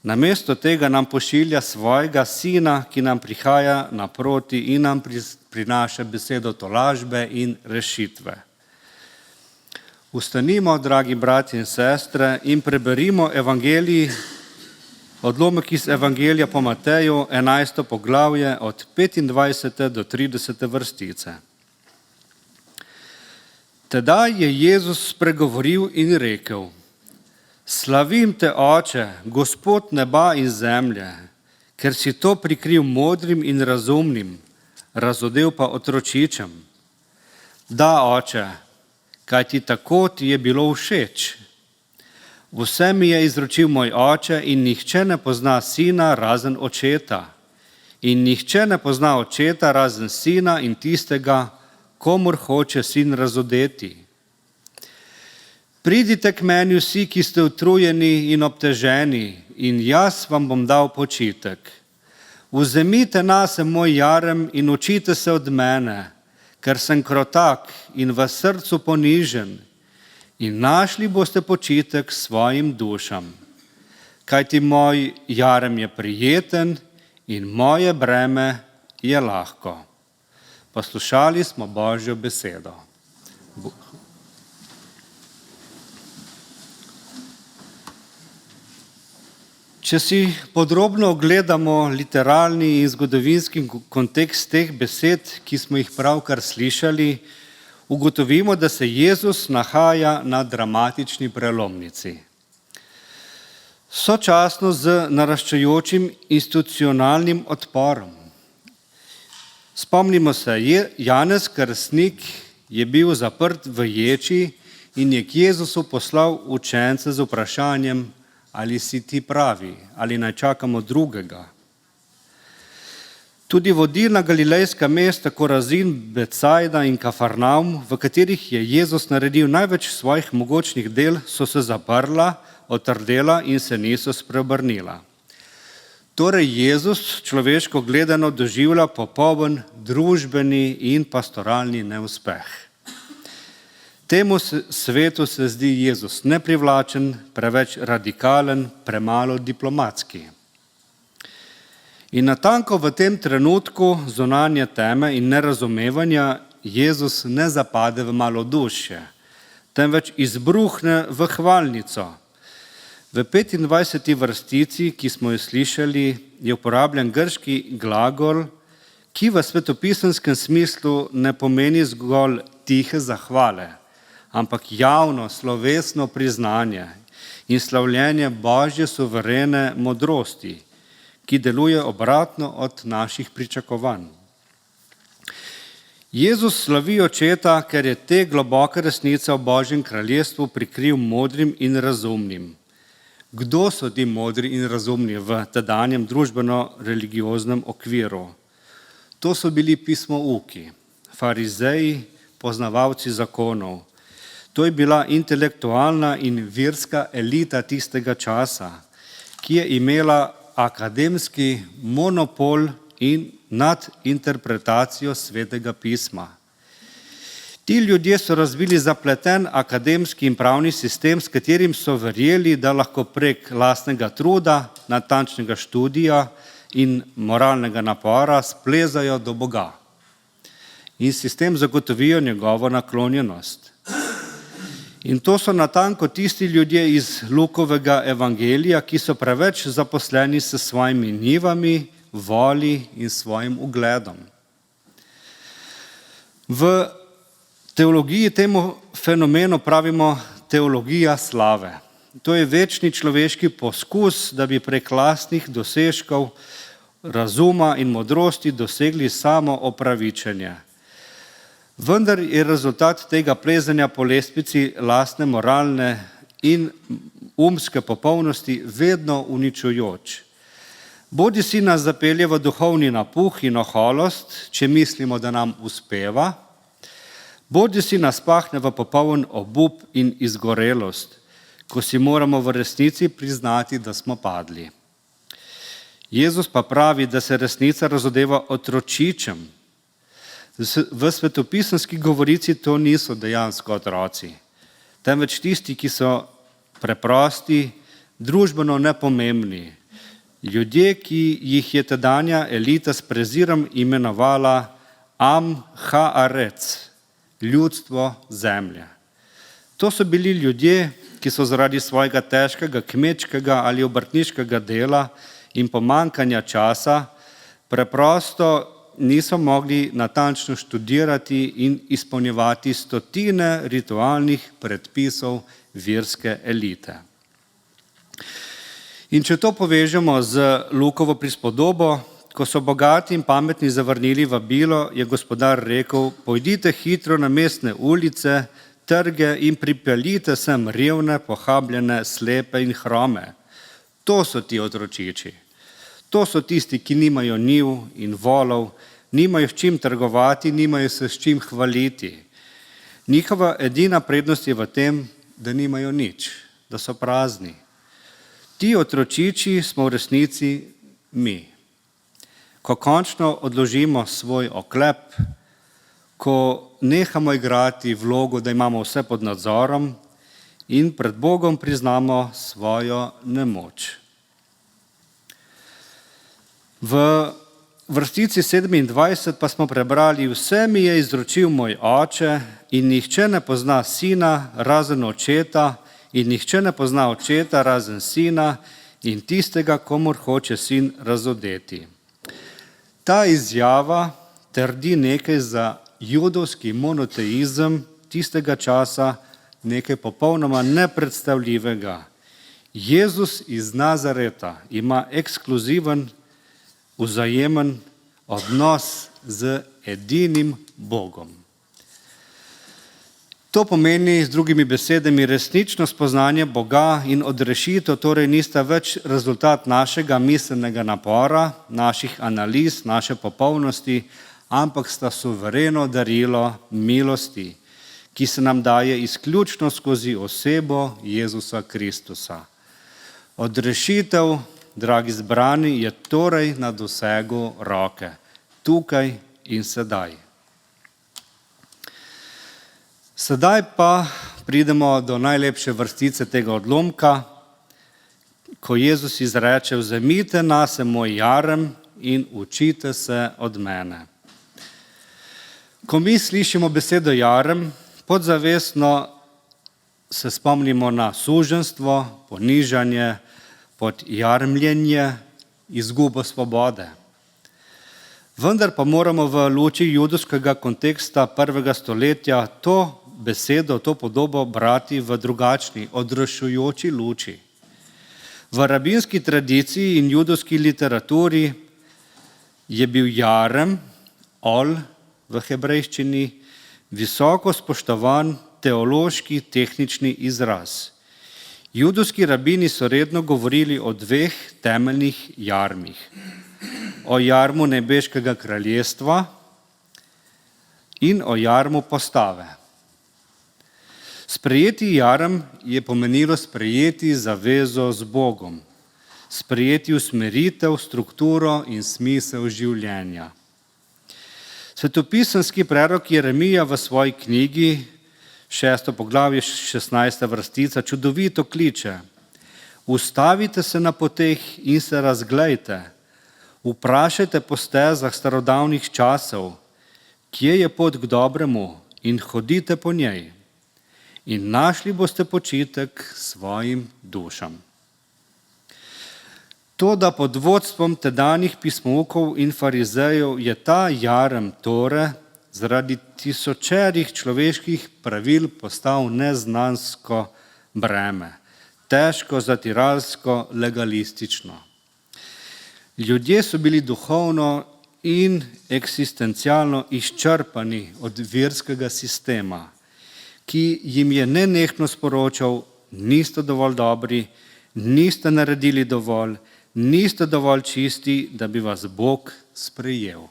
Namesto tega nam pošilja svojega sina, ki nam prihaja naproti in nam prinaša besedo tolažbe in rešitve. Ustanimo, dragi bratje in sestre, in preberimo evangelij, odlomek iz evangelija po Mateju, 11. poglavje od 25. do 30. vrstice. Tedaj je Jezus spregovoril in rekel: Slavim te, Oče, Gospod neba in zemlje, ker si to prikril modrim in razumnim, razodel pa otročičem. Da, Oče, kajti tako ti je bilo všeč. Vse mi je izročil moj oče in nihče ne pozna sina razen očeta. In nihče ne pozna očeta razen sina in tistega, komur hoče sin razodeti. Pridite k meni vsi, ki ste utrujeni in obteženi, in jaz vam bom dal počitek. Vzemite nase moj jarem in učite se od mene, ker sem krotak in v srcu ponižen, in našli boste počitek svojim dušam. Kajti moj jarem je prijeten in moje breme je lahko. Poslušali smo Božjo besedo. Če si podrobno ogledamo literarni in zgodovinski kontekst teh besed, ki smo jih pravkar slišali, ugotovimo, da se Jezus nahaja na dramatični prelomnici. Sočasno z naraščajočim institucionalnim odporom. Spomnimo se, Janez Krstnik je bil zaprt v ječi in je k Jezusu poslal učence z vprašanjem, ali si ti pravi, ali naj čakamo drugega. Tudi vodilna galilejska mesta Korazin, Becajda in Kafarnaum, v katerih je Jezus naredil največ svojih mogočnih del, so se zaprla, otrdela in se niso spreobrnila. Torej Jezus človeško gledano doživlja popoln družbeni in pastoralni neuspeh. Temu svetu se zdi Jezus neprivlačen, preveč radikalen, premalo diplomatski. In natanko v tem trenutku zunanje teme in nerazumevanja Jezus ne zapade v malodušje, temveč izbruhne v hvalnico. V 25. vrstici, ki smo jo slišali, je uporabljen grški glagol, ki v svetopisenskem smislu ne pomeni zgolj tihe zahvale, ampak javno, slovesno priznanje in slavljenje Božje suverene modrosti, ki deluje obratno od naših pričakovanj. Jezus slavi očeta, ker je te globoke resnice o Božjem kraljestvu prikril modrim in razumnim. Kdo so ti modri in razumni v tedanjem družbeno-religioznem okviru? To so bili pismouki, farizeji, poznavalci zakonov. To je bila intelektualna in verska elita tistega časa, ki je imela akademski monopol nad interpretacijo Svetega pisma. Ti ljudje so razvili zapleten akademski in pravni sistem, s katerim so verjeli, da lahko prek lastnega truda, natančnega študija in moralnega napora splezajo do Boga. In sistem zagotovijo njegovo naklonjenost. In to so natanko tisti ljudje iz Lukovega evangelija, ki so preveč zaposleni s svojimi njivami, voli in svojim ugledom. V teologiji temu fenomenu pravimo teologija slave. To je večni človeški poskus, da bi prek lastnih dosežkov, razuma in modrosti dosegli samo opravičenje. Vendar je rezultat tega plezanja po lestvici lastne moralne in umske popolnosti vedno uničujoč. Bodi si nas zapelje v duhovni napuh in oholost, če mislimo, da nam uspeva, bodi si nas pahne v popoln obup in izgorelost, ko si moramo v resnici priznati, da smo padli. Jezus pa pravi, da se resnica razodeva otročičem. V svetopisemski govorici to niso dejansko otroci, temveč tisti, ki so preprosti, družbeno nepomembni. Ljudje, ki jih je tedanja elita s prezirom imenovala Am-Haaretz, ljudstvo zemlje. To so bili ljudje, ki so zaradi svojega težkega kmečkega ali obrtniškega dela in pomankanja časa preprosto niso mogli natančno študirati in izpolnjevati stotine ritualnih predpisov verske elite. In če to povežemo z Lukovo prispodobo, ko so bogati in pametni zavrnili vabilo, je gospodar rekel, pojdite hitro na mestne ulice trge in pripeljite sem revne, pohabljene, slepe in hrome. To so ti otročiči. To so tisti, ki nimajo njiv in volov, nimajo s čim trgovati, nimajo se s čim hvaliti. Njihova edina prednost je v tem, da nimajo nič, da so prazni. Ti otročiči smo v resnici mi. Ko končno odložimo svoj oklep, ko nehamo igrati vlogo, da imamo vse pod nadzorom in pred Bogom priznamo svojo nemoč. V vrstici 27 pa smo prebrali: vse mi je izročil moj oče in nihče ne pozna sina razen očeta in nihče ne pozna očeta razen sina in tistega, komur hoče sin razodeti. Ta izjava trdi nekaj za judovski monoteizem tistega časa, nekaj popolnoma nepredstavljivega. Jezus iz Nazareta ima ekskluziven, vzajemen odnos z edinim Bogom. To pomeni, z drugimi besedami, resnično spoznanje Boga in odrešitev torej nista več rezultat našega miselnega napora, naših analiz, naše popolnosti, ampak sta suvereno darilo milosti, ki se nam daje izključno skozi osebo Jezusa Kristusa. Odrešitev, dragi zbrani, je torej na dosegu roke, tukaj in sedaj. Sedaj pa pridemo do najlepše vrstice tega odlomka, ko Jezus izreče: vzemite nase moj jarem in učite se od mene. Ko mi slišimo besedo jarem, podzavestno se spomnimo na suženjstvo, ponižanje, podjarmljenje, izgubo svobode. Vendar pa moramo v luči judovskega konteksta prvega stoletja to besedo, to podobo brati v drugačni, odraščujoči luči. V rabinski tradiciji in judovski literaturi je bil jarem, ol v hebrejščini, visoko spoštovan teološki tehnični izraz. Judovski rabini so redno govorili o dveh temeljnih jarmih. O jarmu nebeškega kraljestva in o jarmu postave. Sprejeti jarem je pomenilo sprejeti zavezo z Bogom, sprejeti usmeritev, strukturo in smisel življenja. Svetopisemski prerok Jeremija v svoji knjigi, 6. poglavje, 16. vrstica, čudovito kliče: ustavite se na poteh in se razglejte, vprašajte po stezah starodavnih časov, kje je pot k dobremu, in hodite po njej. In našli boste počitek svojim dušam. Toda pod vodstvom tedanjih pismoukov in farizejev je ta jarem Tore zaradi tisočerih človeških pravil postal neznansko breme, težko, zatiralsko, legalistično. Ljudje so bili duhovno in eksistencialno izčrpani od verskega sistema, ki jim je nenehno sporočal: niste dovolj dobri, niste naredili dovolj, niste dovolj čisti, da bi vas Bog sprejel.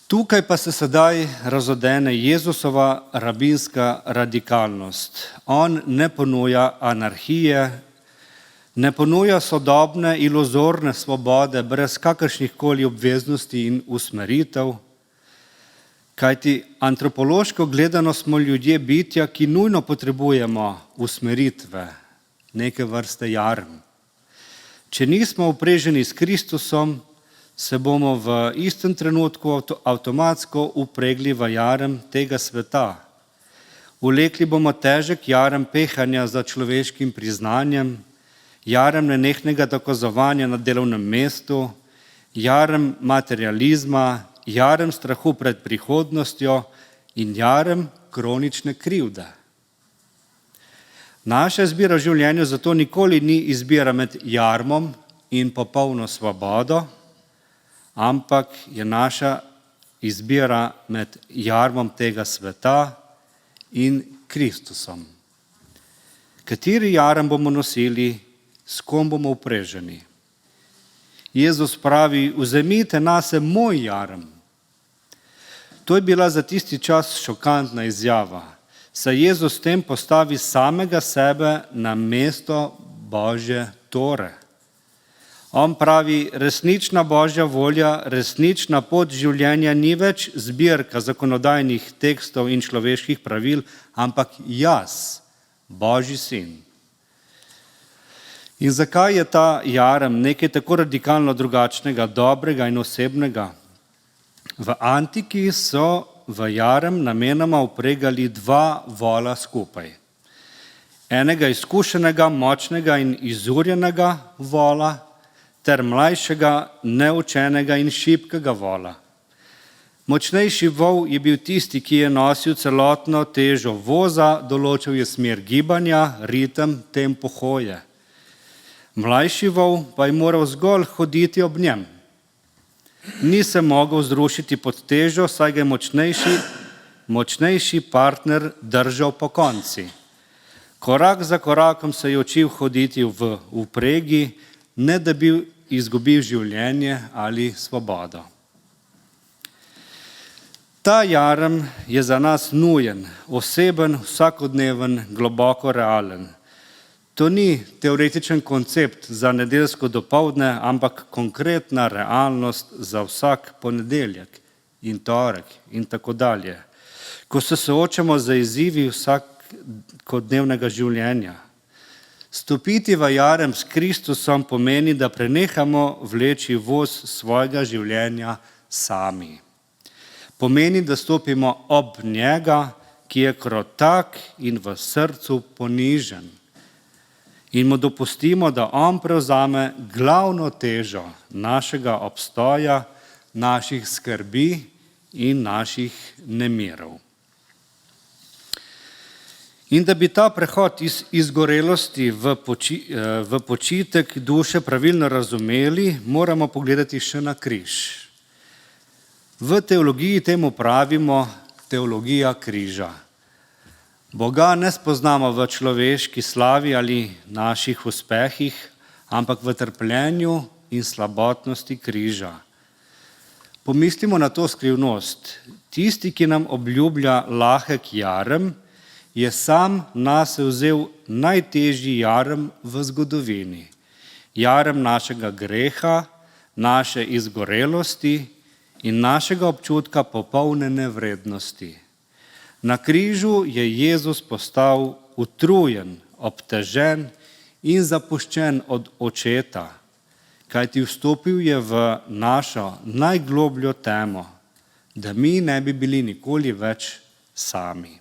Tukaj pa se sedaj razodene Jezusova rabinska radikalnost. On ne ponuja anarhije, ne ponuja sodobne iluzorne svobode brez kakršnihkoli obveznosti in usmeritev, kajti antropološko gledano smo ljudje bitja, ki nujno potrebujemo usmeritve, neke vrste jarem. Če nismo upreženi s Kristusom, se bomo v istem trenutku avtomatsko upregli v jarem tega sveta. Vlekli bomo težek jarem pehanja za človeškim priznanjem, jarem nenehnega dokazovanja na delovnem mestu, jarem materializma, jarem strahu pred prihodnostjo in jarem kronične krivde. Naša izbira v življenju zato nikoli ni izbira med jarmom in popolno svobodo, ampak je naša izbira med jarmom tega sveta in Kristusom. Kateri jarem bomo nosili, s kom bomo upreženi? Jezus pravi, vzemite nase moj jarem. To je bila za tisti čas šokantna izjava, saj Jezus s tem postavi samega sebe na mesto Božje tore. On pravi, resnična Božja volja, resnična pot življenja ni več zbirka zakonodajnih tekstov in človeških pravil, ampak jaz, Božji sin. In zakaj je ta jarem nekaj tako radikalno drugačnega, dobrega in osebnega? V antiki so v jarem namenoma vpregali 2 vola skupaj. Enega izkušenega, močnega in izurjenega vola, ter mlajšega, neučenega in šibkega vola. Močnejši vol je bil tisti, ki je nosil celotno težo voza, določil je smer gibanja, ritem, tempo hoje. Mlajši vol pa je moral zgolj hoditi ob njem. Ni se mogel zrušiti pod težo, saj ga je močnejši partner držal po konci. Korak za korakom se je učil hoditi v vpregi, ne da bi izgubil življenje ali svobodo. Ta jarem je za nas nujen, oseben, vsakodneven, globoko realen. To ni teoretičen koncept za nedeljsko dopoldne, ampak konkretna realnost za vsak ponedeljek in torek in tako dalje. Ko se soočamo z izzivi vsakodnevnega življenja. Stopiti v jarem s Kristusom pomeni, da prenehamo vleči voz svojega življenja sami. Pomeni, da stopimo ob njega, ki je krotak in v srcu ponižen. In mu dopustimo, da on prevzame glavno težo našega obstoja, naših skrbi in naših nemirov. In da bi ta prehod iz izgorelosti v počitek duše pravilno razumeli, moramo pogledati še na križ. V teologiji temu pravimo teologija križa. Boga ne spoznamo v človeški slavi ali naših uspehih, ampak v trpljenju in slabotnosti križa. Pomislimo na to skrivnost. Tisti, ki nam obljublja lahek jarem, je sam nase vzel najtežji jarem v zgodovini. Jarem našega greha, naše izgorelosti in našega občutka popolne nevrednosti. Na križu je Jezus postal utrujen, obtežen in zapuščen od očeta, kajti vstopil je v našo najglobljo temo, da mi ne bi bili nikoli več sami.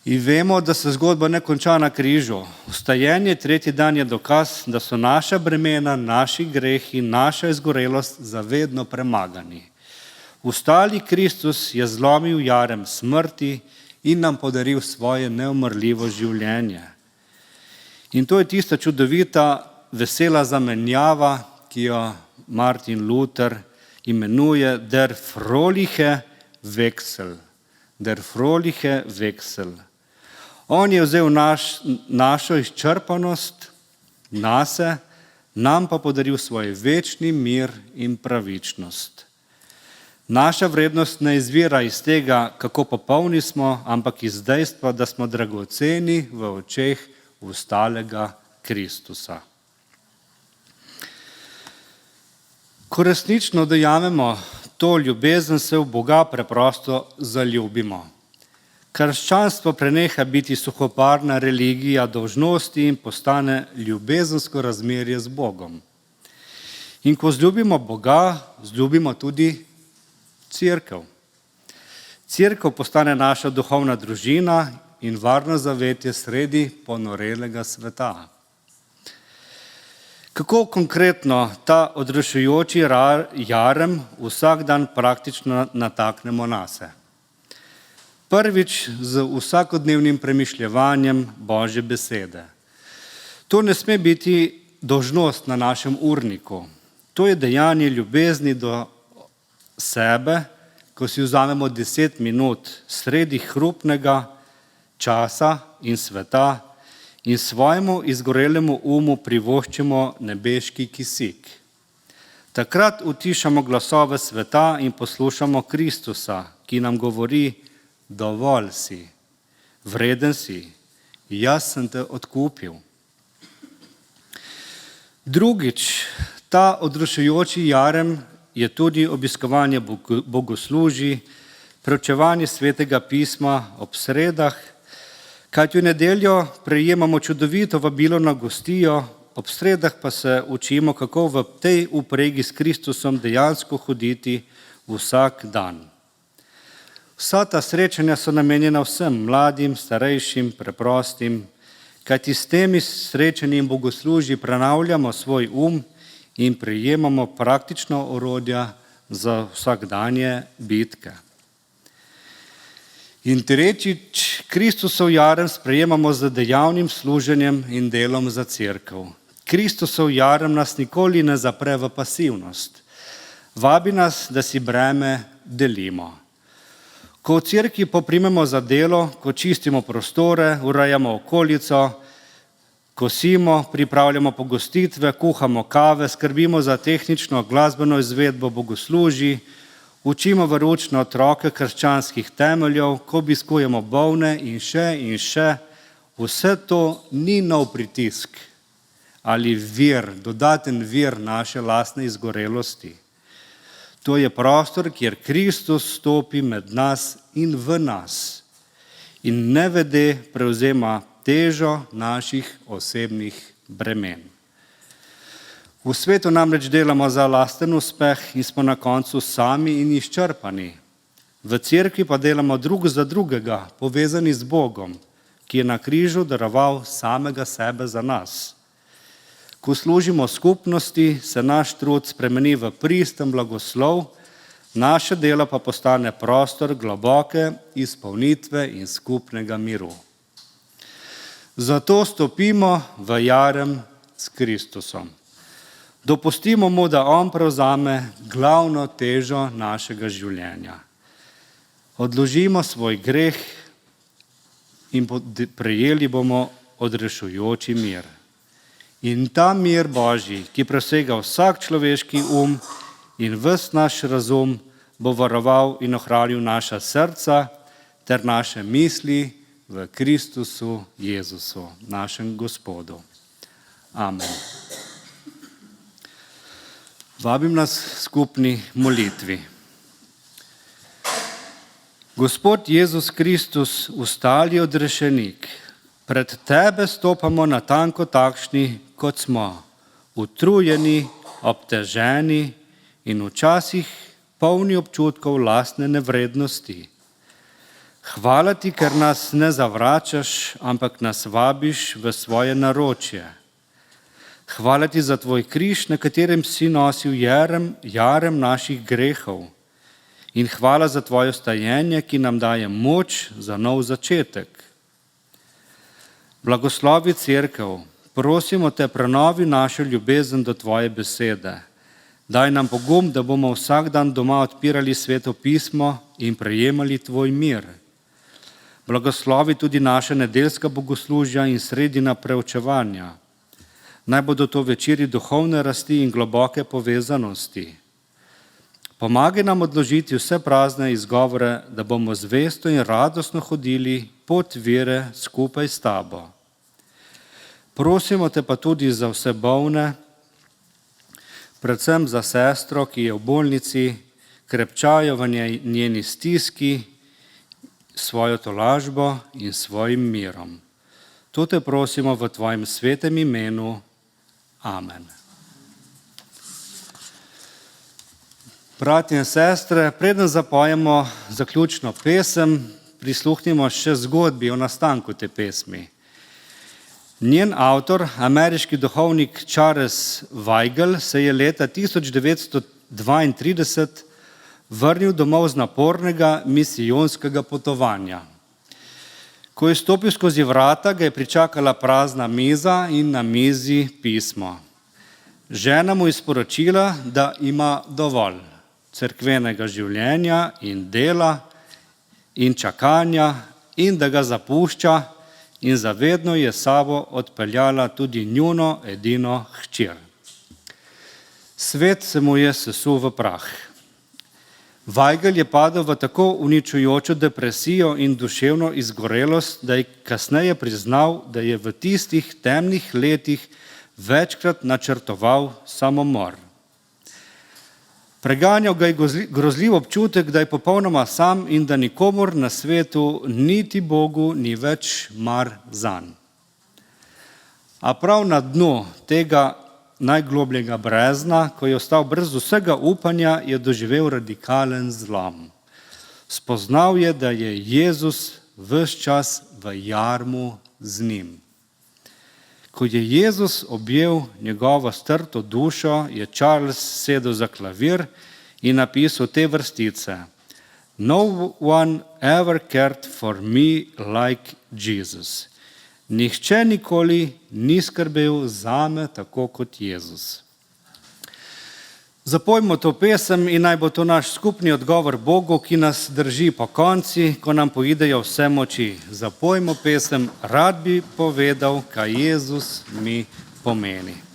In vemo, da se zgodba ne konča na križu. Vstajenje 3. dan je dokaz, da so naša bremena, naši grehi, naša izgorelost zavedno premagani. Vstali Kristus je zlomil jarem smrti in nam podaril svoje neumrljivo življenje. In to je tista čudovita, vesela zamenjava, ki jo Martin Luther imenuje der fröhliche Wechsel. Der fröhliche Wechsel. On je vzel našo izčrpanost nase, nam pa podaril svoj večni mir in pravičnost. Naša vrednost ne izvira iz tega, kako popolni smo, ampak iz dejstva, da smo dragoceni v očeh vstalega Kristusa. Ko resnično dojamemo to ljubezen, se v Boga preprosto zaljubimo. Krščanstvo preneha biti suhoparna religija dolžnosti in postane ljubezensko razmerje z Bogom. In ko vzljubimo Boga, vzljubimo tudi Cerkev. Cerkev postane naša duhovna družina in varno zavetje sredi ponorelega sveta. Kako konkretno ta odrešujoči jarem vsak dan praktično nataknemo nase? Prvič z vsakodnevnim premišljevanjem Božje besede. To ne sme biti dolžnost na našem urniku. To je dejanje ljubezni do sebe, ko si vzamemo 10 minut sredi hrupnega časa in sveta in svojemu izgorelemu umu privoščimo nebeški kisik. Takrat utišamo glasove sveta in poslušamo Kristusa, ki nam govori: dovolj si, vreden si, jaz sem te odkupil. Drugič, ta odrešujoči jarem je tudi obiskovanje bogoslužij, preučevanje svetega pisma ob sredah, kajti v nedeljo prejemamo čudovito vabilo na gostijo, ob sredah pa se učimo, kako v tej upregi s Kristusom dejansko hoditi vsak dan. Vsa ta srečanja so namenjena vsem mladim, starejšim, preprostim, kajti s temi srečanji in bogoslužji prenavljamo svoj in prejemamo praktično orodja za vsakdanje bitke. In tretjič, Kristusov jarem sprejemamo z dejavnim služenjem in delom za cerkev. Kristusov jarem nas nikoli ne zapre v pasivnost. Vabi nas, da si breme delimo. Ko v cerkvi poprimemo za delo, ko čistimo prostore, urejamo okolico, kosimo, pripravljamo pogostitve, kuhamo kave, skrbimo za tehnično glasbeno izvedbo bogoslužij, učimo veroučne otroke krščanskih temeljev, ko obiskujemo bolne in še, vse to ni nov pritisk ali vir, dodaten vir naše lastne izgorelosti. To je prostor, kjer Kristus stopi med nas in v nas in nevede prevzema težo naših osebnih bremen. V svetu namreč delamo za lasten uspeh in smo na koncu sami in izčrpani. V cerkvi pa delamo drug za drugega, povezani z Bogom, ki je na križu daroval samega sebe za nas. Ko služimo skupnosti, se naš trud spremeni v pristen blagoslov, naše delo pa postane prostor globoke izpolnitve in skupnega miru. Zato stopimo v jarem s Kristusom. Dopustimo mu, da on prevzame glavno težo našega življenja. Odložimo svoj greh in prejeli bomo odrešujoči mir. In ta mir Božji, ki presega vsak človeški in ves naš razum, bo varoval in ohranil naša srca ter naše misli v Kristusu Jezusu, našem Gospodu. Amen. Vabim nas skupni molitvi. Gospod Jezus Kristus, ustali odrešenik, pred tebe stopamo natanko takšni, kot smo, utrujeni, obteženi in včasih polni občutkov lastne nevrednosti. Hvala ti, ker nas ne zavračaš, ampak nas vabiš v svoje naročje. Hvala ti za tvoj križ, na katerem si nosil jarem naših grehov. In hvala za tvoje stajenje, ki nam daje moč za nov začetek. Blagoslovi cerkev, prosimo te, prenovi našo ljubezen do tvoje besede. Daj nam pogum, da bomo vsak dan doma odpirali sveto pismo in prejemali tvoj mir. Blagoslovi tudi naše nedeljska bogoslužja in sredina preučevanja. Naj bodo to večeri duhovne rasti in globoke povezanosti. Pomagaj nam odložiti vse prazne izgovore, da bomo zvesto in radostno hodili pot vere skupaj s tabo. Prosimo te pa tudi za vse bolne, predvsem za sestro, ki je v bolnici, krepčajo v njeni stiski, svojo tolažbo in svojim mirom. To te prosimo v tvojem svetem imenu. Amen. Bratje in sestre, preden zapojemo zaključno pesem, prisluhnimo še zgodbi o nastanku te pesmi. Njen avtor, ameriški duhovnik Charles Weigle, se je leta 1932 vrnil domov z napornega misijonskega potovanja. Ko je stopil skozi vrata, ga je pričakala prazna miza in na mizi pismo. Žena mu je sporočila, da ima dovolj. cerkvenega življenja in dela in čakanja in da ga zapušča in zavedno je s sabo odpeljala tudi njuno edino hčer. Svet se mu je sesul v prah. Weigel je padel v tako uničujočo depresijo in duševno izgorelost, da je kasneje priznal, da je v tistih temnih letih večkrat načrtoval samomor. Preganjal ga je grozljiv občutek, da je popolnoma sam in da nikomur na svetu, niti Bogu, ni več mar zanj. A prav na dnu tega najglobljega brezna, ko je ostal brez vsega upanja, je doživel radikalen zlom. Spoznal je, da je Jezus ves čas v jarmu z njim. Ko je Jezus objel njegovo strto dušo, je Charles sedel za klavir in napisal te vrstice. No one ever cared for me like Jesus. Nihče nikoli ni skrbel zame tako kot Jezus. Zapojmo to pesem in naj bo to naš skupni odgovor Bogu, ki nas drži po konci, ko nam poidejo vse moči. Zapojmo pesem, rad bi povedal, kaj Jezus mi pomeni.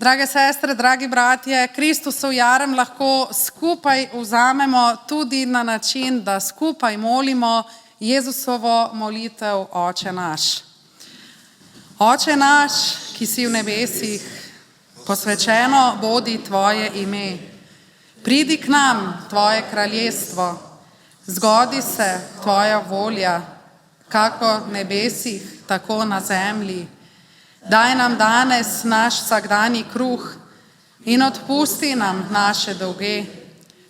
Drage sestre, dragi bratje, Kristusov jarem lahko skupaj vzamemo tudi na način, da skupaj molimo Jezusovo molitev Oče naš. Oče naš, ki si v nebesih, posvečeno bodi tvoje ime. Pridi k nam tvoje kraljestvo, zgodi se tvoja volja, kako v nebesih, tako na zemlji. Daj nam danes naš vsakdanji kruh in odpusti nam naše dolge,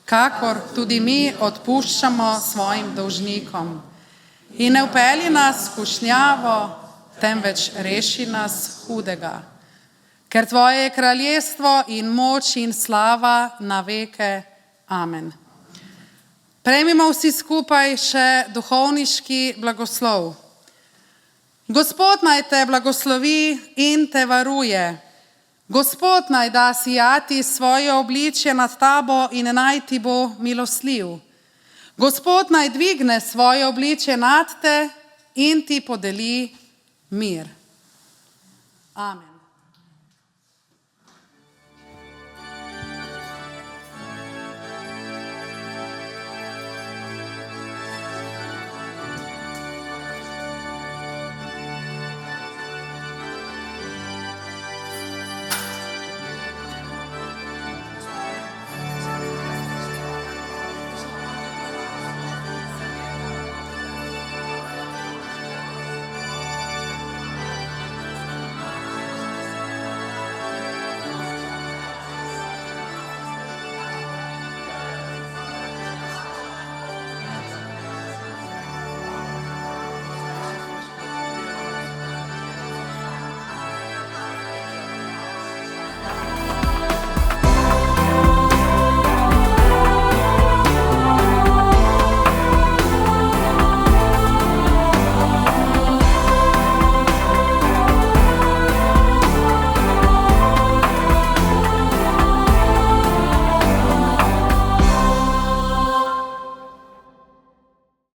kakor tudi mi odpuščamo svojim dolžnikom. In ne vpelji nas v skušnjavo, temveč reši nas hudega. ker tvoje je kraljestvo in moč in slava na veke. Amen. Prejmimo vsi skupaj še duhovniški blagoslov. Gospod naj te blagoslovi in te varuje. Gospod naj da sijati svoje obličje nad tabo in naj ti bo milostljiv. Gospod naj dvigne svoje obličje nad te in ti podeli mir. Amen.